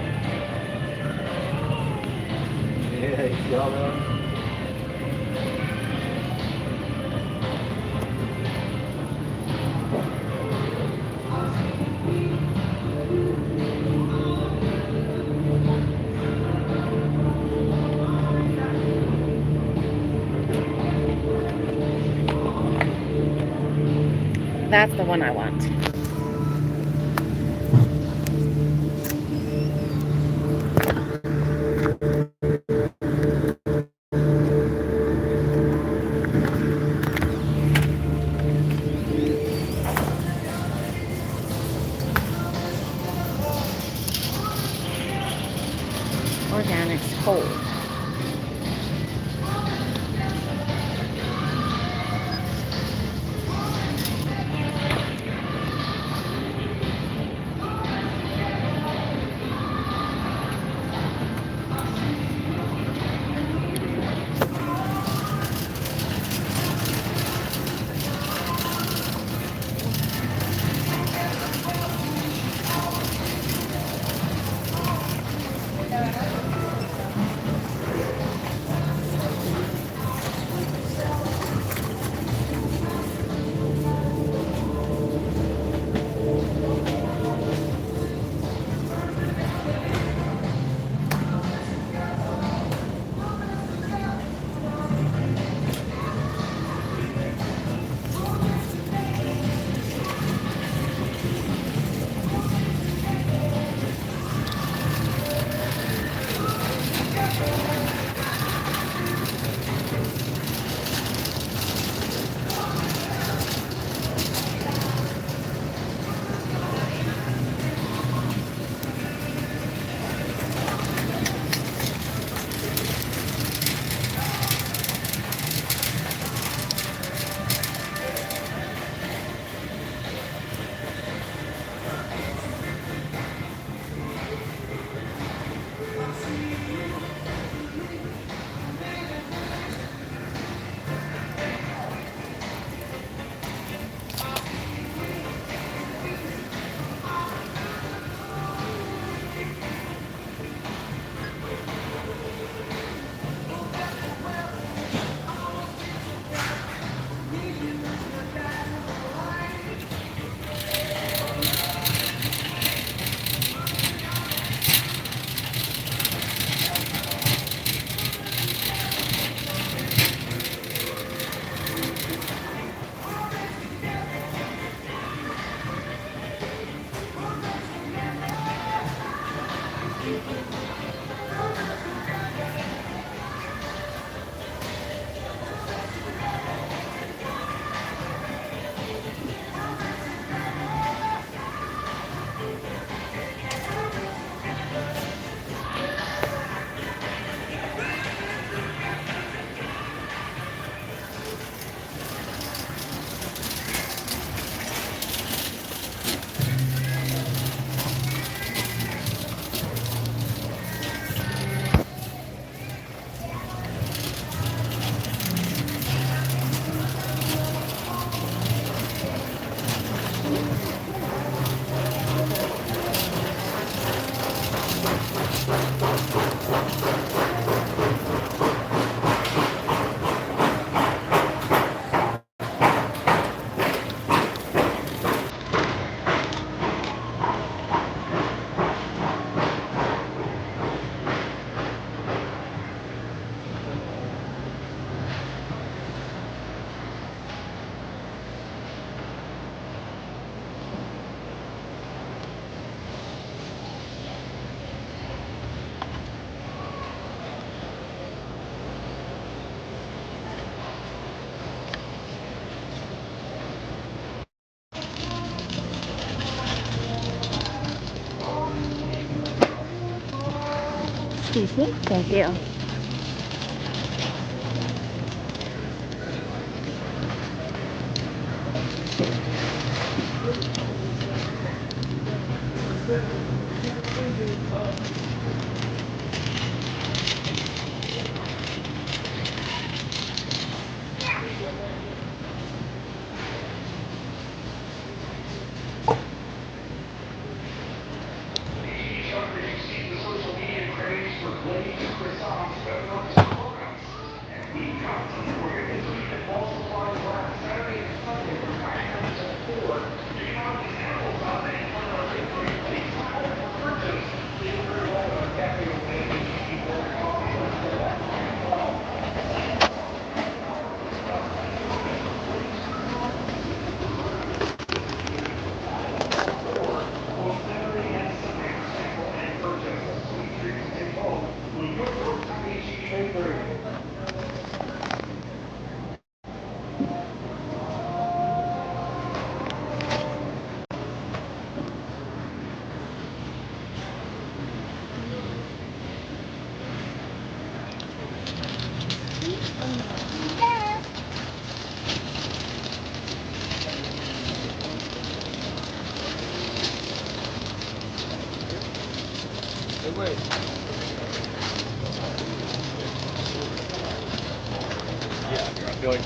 Yeah, you see all that? That's the one I want. Organics cold. Thank you. Sharp, as you've seen the social media craze for glazed croissants, pepperonis, and donuts. And we've got something for you this week at Ball Supply Black Saturday and Sunday from 9 until 4. You can not only sample sauce and try our big plates at home for purchase. You're very welcome at Cafe Au Lait and Tiki Bar Coffee on Boulevard Point 12. Same sauce, pepperonis, nuts, and donuts for glazed croissants. This weekend from 9 until 4, both Saturday and Sunday for sample and purchase. A sweet treat to take home with your go-to HEB bakery. Hey, wait. Yeah, here, I'm going.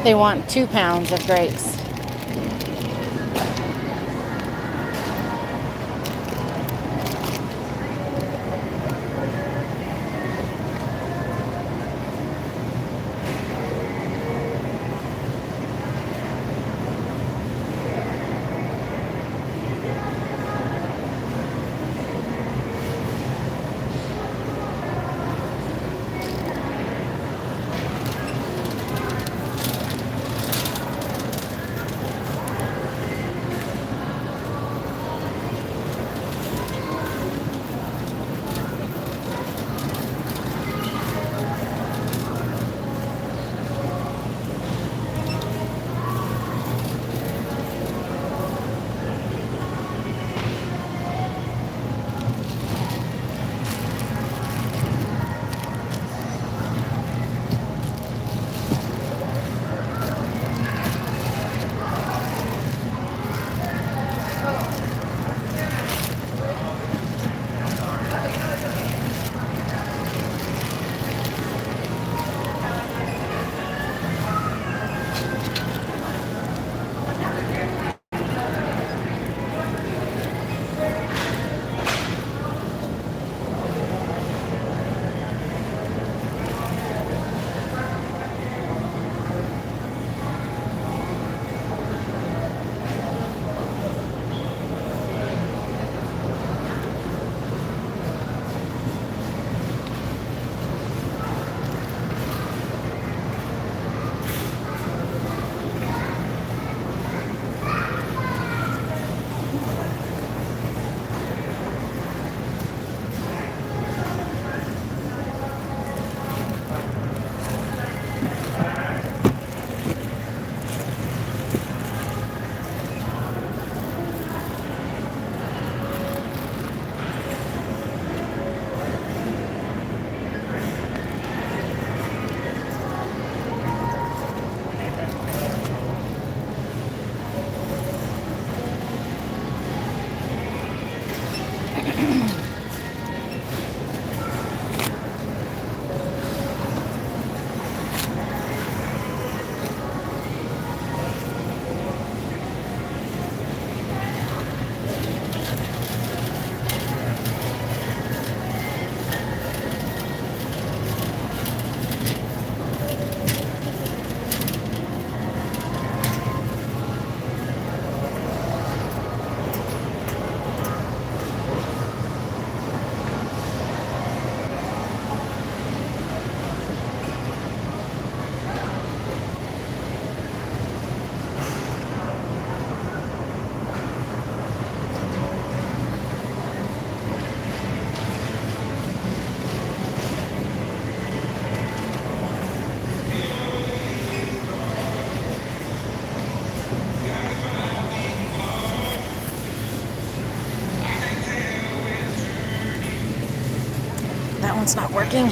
They want 2 pounds of grapes. phone's not working.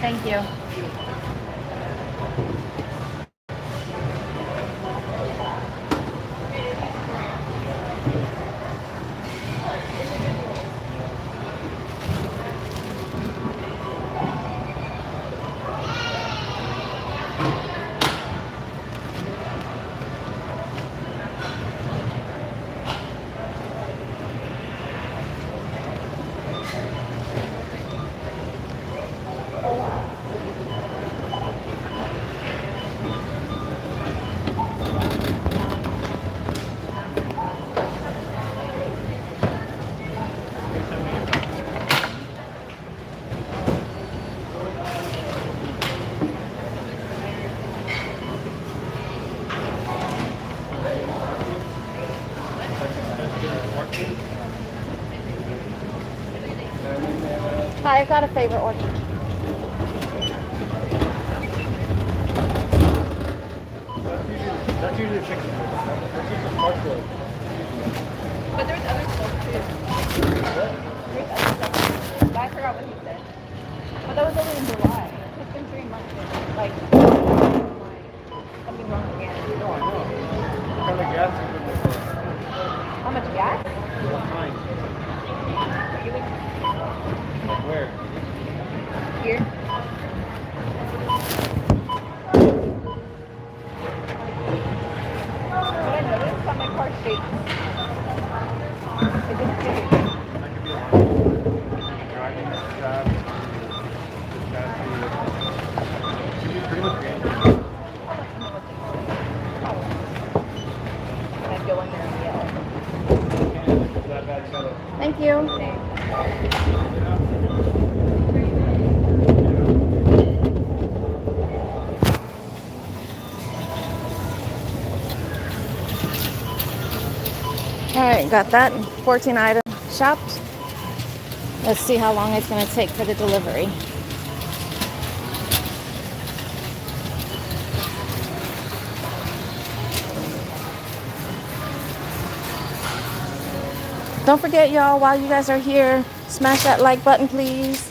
Thank you. Hi, I've got a favorite orchard. That's usually a chicken. That's just a smart food. But there's other stuff too. There's other stuff. I forgot what he said. But that was only in July. It's been 3 months. Like, something wrong again. No, I know. What kind of gas is in there? How much gas? What kind? Like where? Here. But I noticed on my car shakes. It just shakes. Thank you. All right, got that 14 items shopped. Let's see how long it's going to take for the delivery. Don't forget, y'all, while you guys are here, smash that like button, please.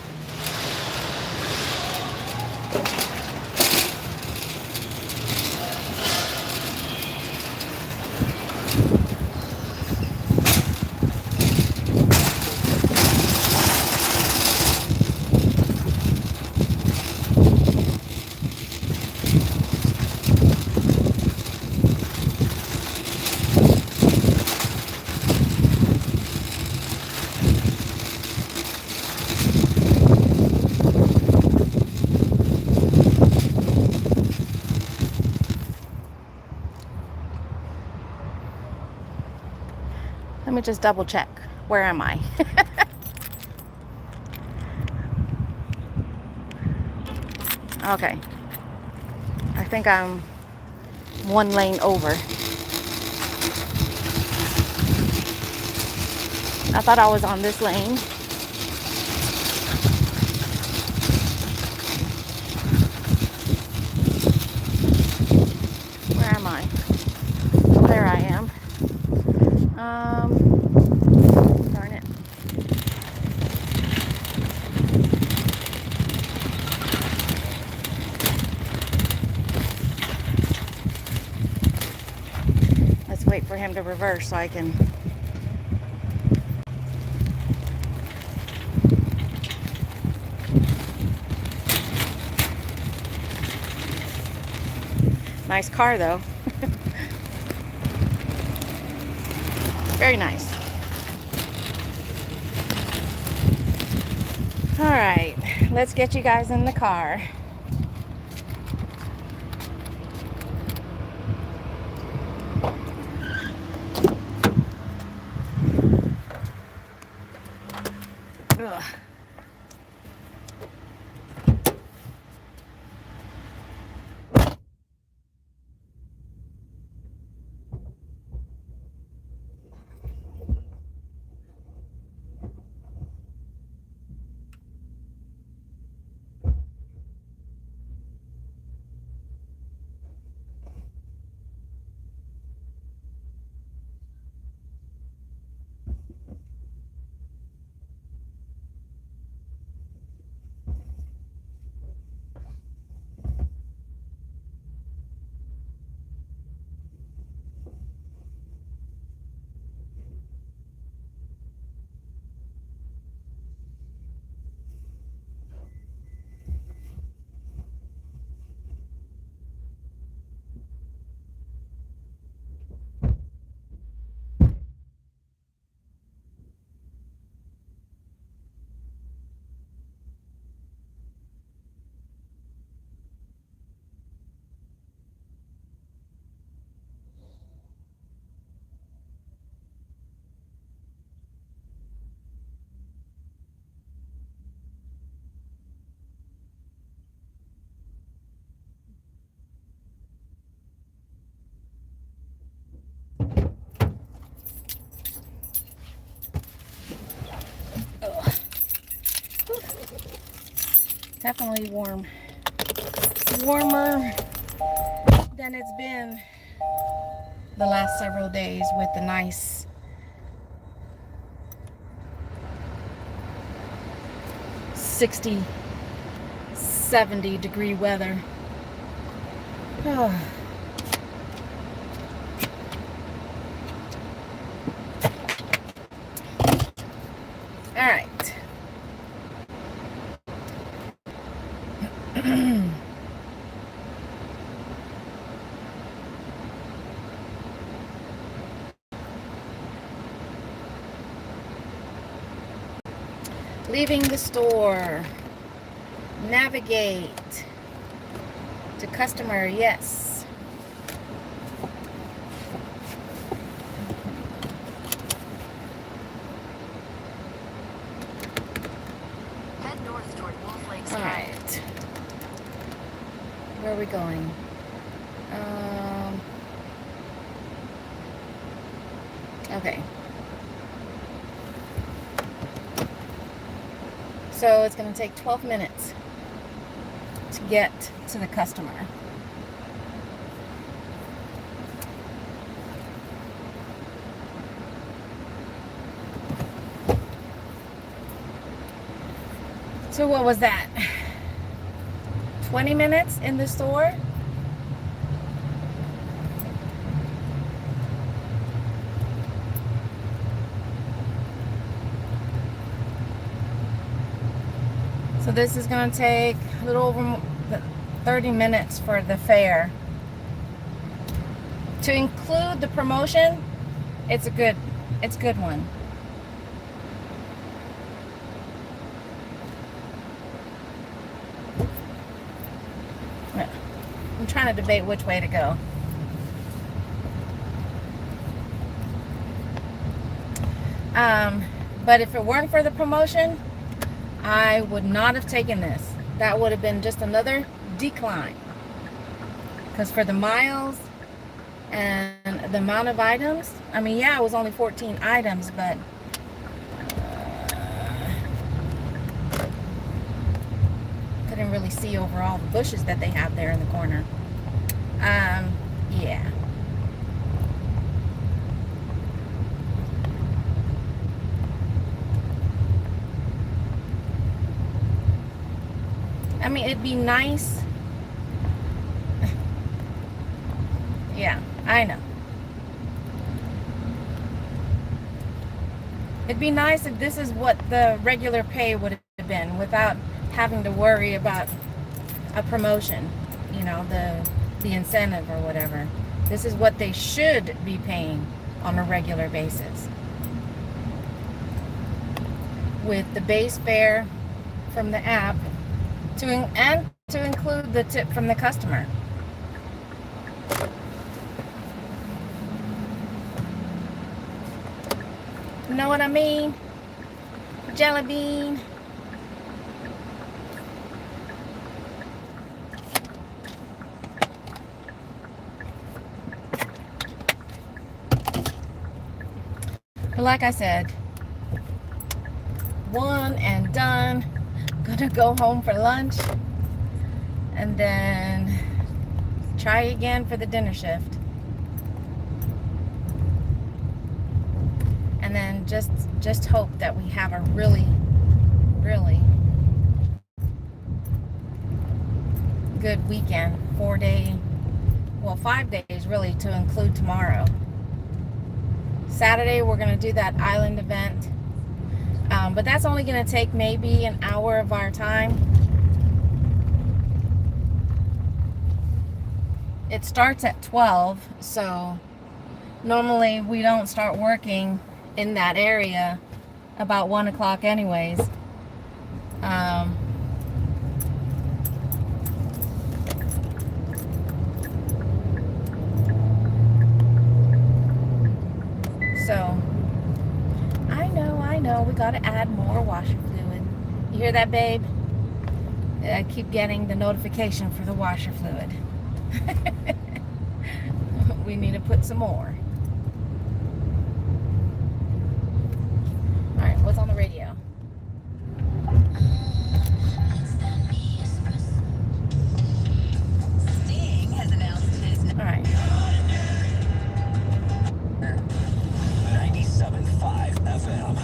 Let me just double check. Where am I? Okay. I think I'm one lane over. I thought I was on this lane. Where am I? There I am. Darn it. Let's wait for him to reverse so I can. Nice car though. Very nice. All right, let's get you guys in the car. Ugh. Definitely warm. Warmer than it's been the last several days with the nice 60, 70 degree weather. Oh. All right. Leaving the store. Navigate to customer, yes. Where are we going? Okay. So it's going to take 12 minutes to get to the customer. So what was that? 20 minutes in the store? So this is going to take a little over 30 minutes for the fare. To include the promotion, it's a good one. I'm trying to debate which way to go. But if it weren't for the promotion, I would not have taken this. That would have been just another decline. Because for the miles and the amount of items, I mean, yeah, it was only 14 items, but couldn't really see over all the bushes that they have there in the corner. Yeah. I mean, it'd be nice. Yeah, I know. It'd be nice if this is what the regular pay would have been without having to worry about a promotion, you know, the incentive or whatever. This is what they should be paying on a regular basis. With the base fare from the app and to include the tip from the customer. You know what I mean? Jelly bean. But like I said, one and done. Gonna go home for lunch and then try again for the dinner shift. And then just hope that we have a really, really good weekend. 5 days really, to include tomorrow. Saturday we're going to do that island event, but that's only going to take maybe an hour of our time. It starts at 12, so normally we don't start working in that area about 1 o'clock anyways. So I know we got to add more washer fluid. You hear that, babe? I keep getting the notification for the washer fluid. We need to put some more. All right, what's on the radio? Sting has announced his All right. 97.5 FM.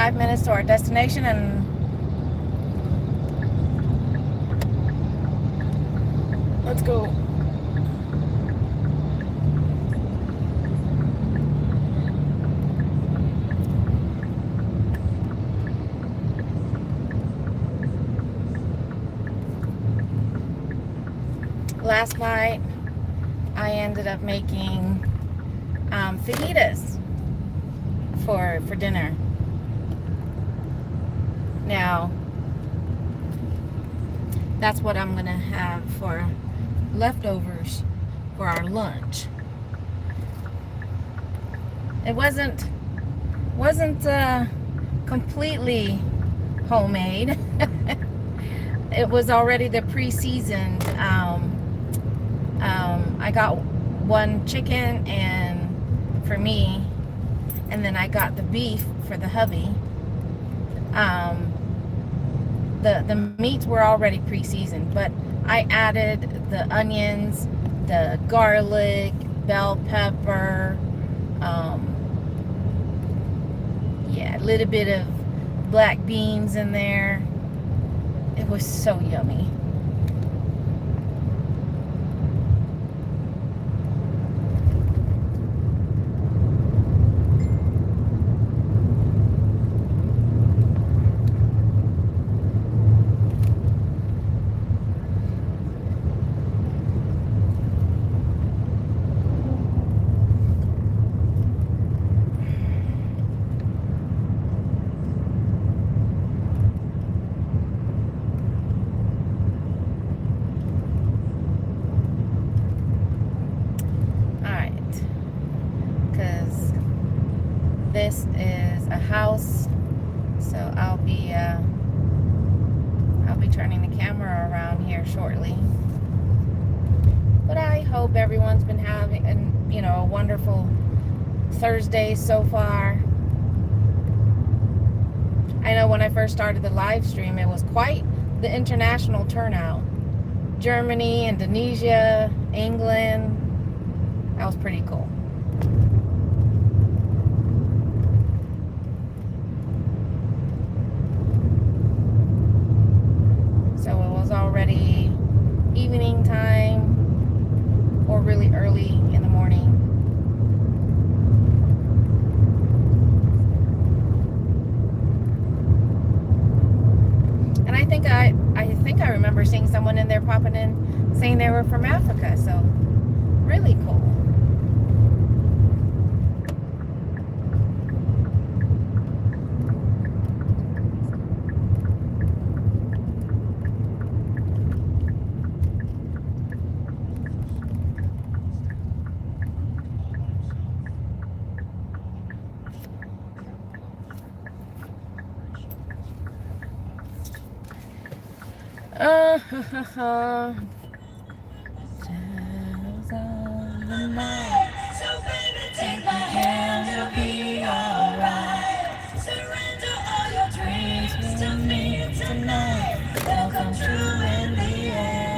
5 minutes to our destination, and let's go. Last night, I ended up making fajitas for dinner. Now, that's what I'm gonna have for leftovers for our lunch. It wasn't completely homemade. It was already the pre-seasoned. I got one chicken and for me, and then I got the beef for the hubby. The meats were already pre-seasoned, but I added the onions, the garlic, bell pepper, yeah, a little bit of black beans in there. It was so yummy. This is a house, so I'll be turning the camera around here shortly. But I hope everyone's been having a wonderful Thursday so far. I know when I first started the live stream, it was quite the international turnout. Germany, Indonesia, England. That was pretty cool. Already evening time or really early in the morning. And I think I remember seeing someone in there popping in saying they were from Africa, so really cool. Shadows of the night. So baby, take my hand, you'll be alright. Surrender all your dreams to me tonight. They'll come true in the end.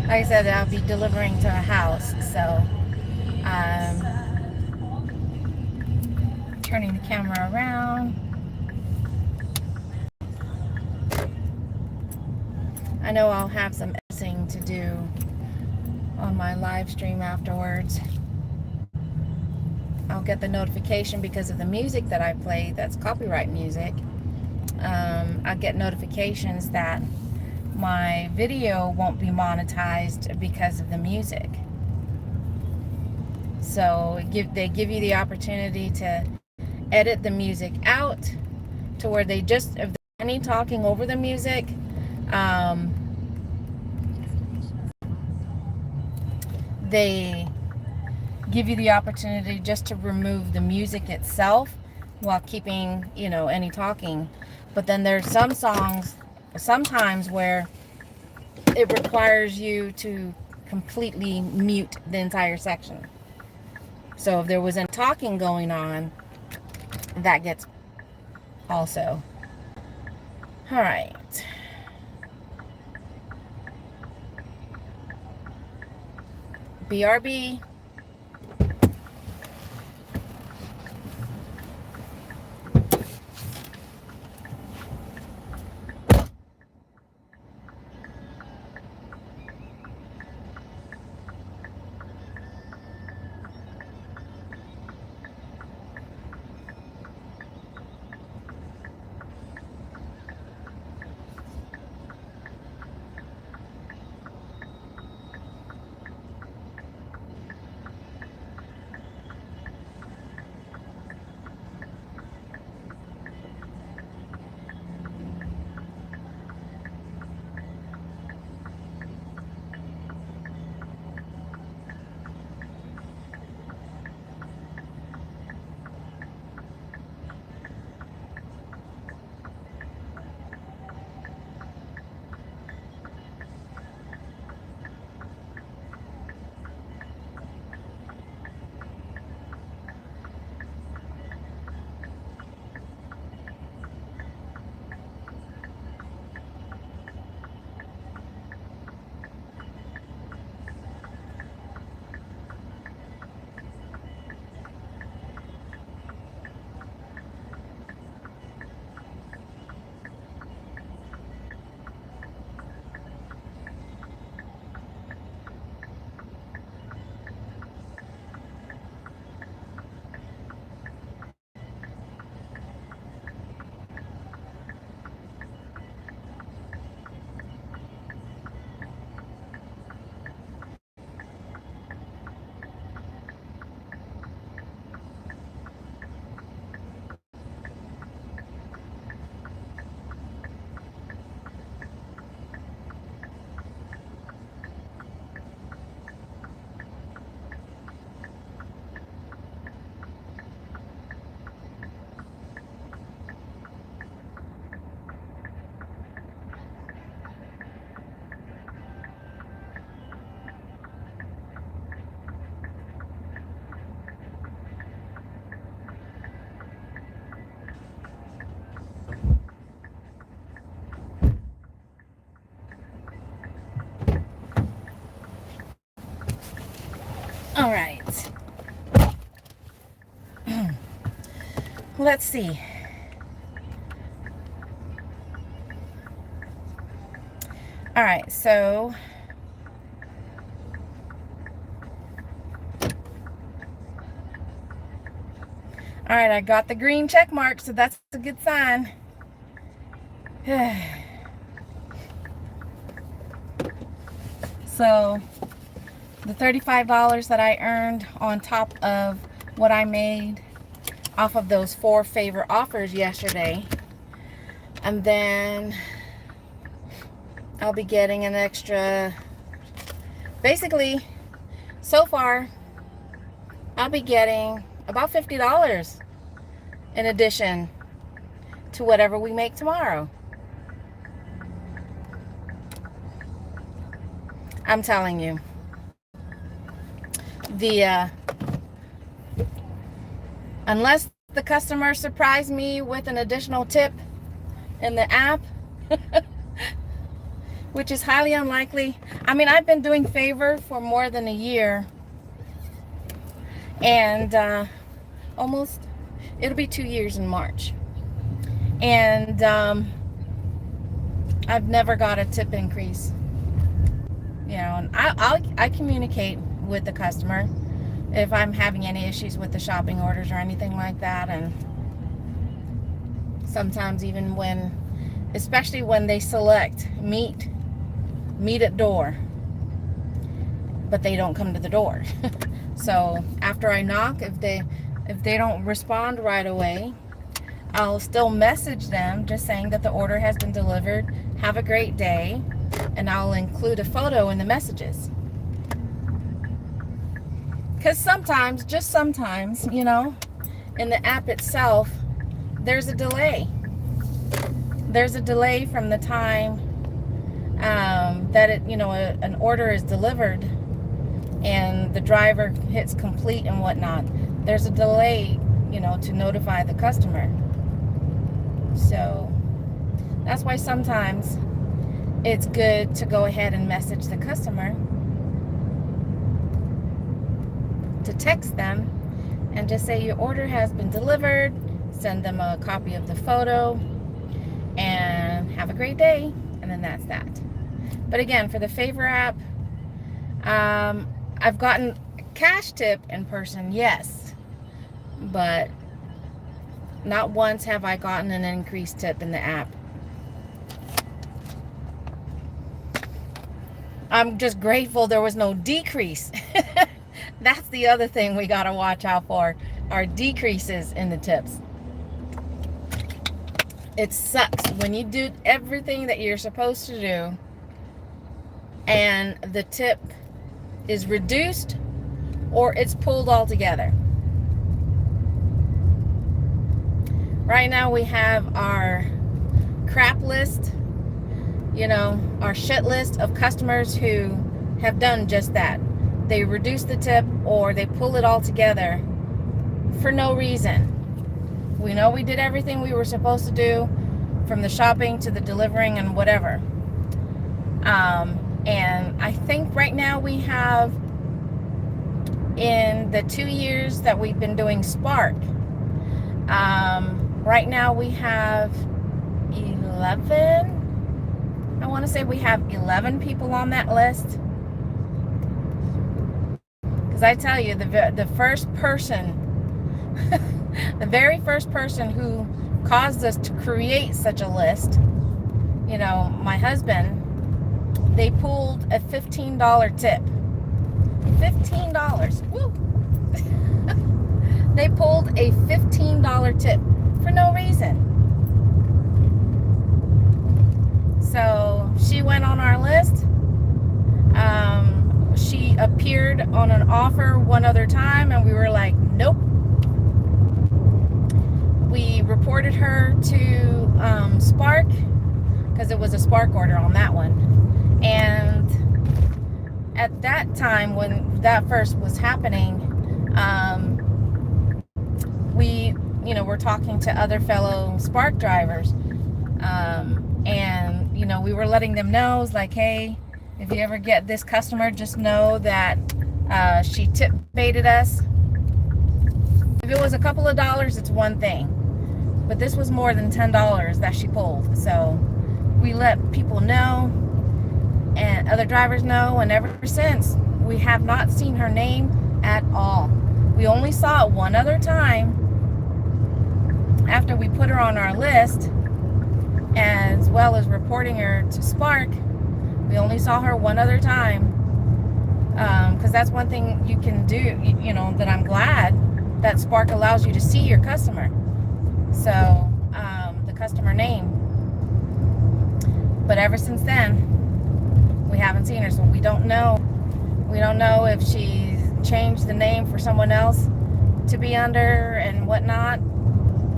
Like I said, I'll be delivering to a house, so turning the camera around. I know I'll have some editing to do on my live stream afterwards. I'll get the notification because of the music that I play, that's copyright music. I'll get notifications that my video won't be monetized because of the music. So they give you the opportunity to edit the music out to where if there's any talking over the music, they give you the opportunity just to remove the music itself while keeping, any talking. But then there's some songs sometimes where it requires you to completely mute the entire section. So if there was any talking going on, that gets also. All right. BRB. All right. Let's see. All right, so all right, I got the green check mark, so that's a good sign. So the $35 that I earned on top of what I made off of those 4 favor offers yesterday, and then I'll be getting an extra, basically so far I'll be getting about $50 in addition to whatever we make tomorrow. I'm telling you, the unless the customer surprised me with an additional tip in the app, which is highly unlikely. I mean, I've been doing favor for more than a year, and almost, it'll be 2 years in March, and I've never got a tip increase. You know, and I communicate with the customer if I'm having any issues with the shopping orders or anything like that, and sometimes even when, especially when they select meet at door, but they don't come to the door. So after I knock, if they don't respond right away, I'll still message them just saying that the order has been delivered, have a great day, and I'll include a photo in the messages. Because sometimes, just sometimes, you know, in the app itself, there's a delay. There's a delay from the time that it, you know, an order is delivered and the driver hits complete and whatnot. There's a delay, you know, to notify the customer. So that's why sometimes it's good to go ahead and message the customer, to text them and just say your order has been delivered, send them a copy of the photo, and have a great day, and then that's that. But again, for the Favor app, I've gotten cash tip in person, yes, but not once have I gotten an increased tip in the app. I'm just grateful there was no decrease. That's the other thing we got to watch out for, are decreases in the tips. It sucks when you do everything that you're supposed to do and the tip is reduced or it's pulled altogether. Right now we have our crap list, our shit list of customers who have done just that. They reduce the tip or they pull it all together for no reason. We know we did everything we were supposed to do, from the shopping to the delivering and whatever. And I think right now we have, in the 2 years that we've been doing Spark, right now we have 11. I want to say we have 11 people on that list. Because I tell you, the first person, the very first person who caused us to create such a list, my husband, they pulled a $15 tip. $15. Woo! They pulled a $15 tip for no reason. So she went on our list. She appeared on an offer one other time and we were like, nope. We reported her to Spark because it was a Spark order on that one. And at that time when that first was happening, we were talking to other fellow Spark drivers, and we were letting them know, it's like, hey, if you ever get this customer, just know that she tip baited us. If it was a couple of dollars, it's one thing, but this was more than $10 that she pulled. So we let people know and other drivers know, and ever since we have not seen her name at all. We only saw it one other time after we put her on our list, as well as reporting her to Spark. We only saw her one other time, because that's one thing you can do, that I'm glad that Spark allows you to see your customer. So the customer name. But ever since then, we haven't seen her, so we don't know. We don't know if she changed the name for someone else to be under and whatnot,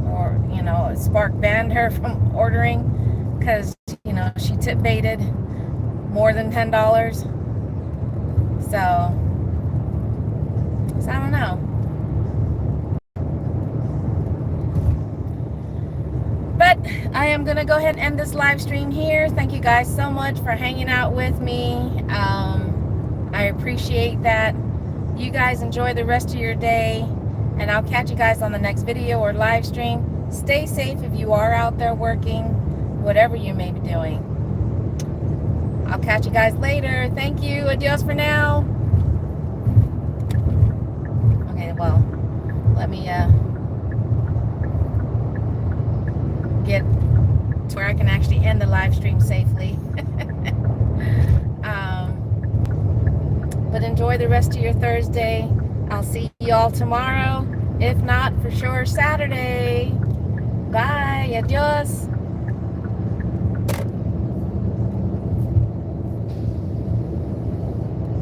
or Spark banned her from ordering because she tip baited more than $10. So I don't know. But I am gonna go ahead and end this live stream here. Thank you guys so much for hanging out with me. I appreciate that. You guys enjoy the rest of your day, and I'll catch you guys on the next video or live stream. Stay safe if you are out there working, whatever you may be doing. I'll catch you guys later. Thank you. Adios for now. Okay, well, let me get to where I can actually end the live stream safely. But enjoy the rest of your Thursday. I'll see you all tomorrow. If not, for sure Saturday. Bye. Adios.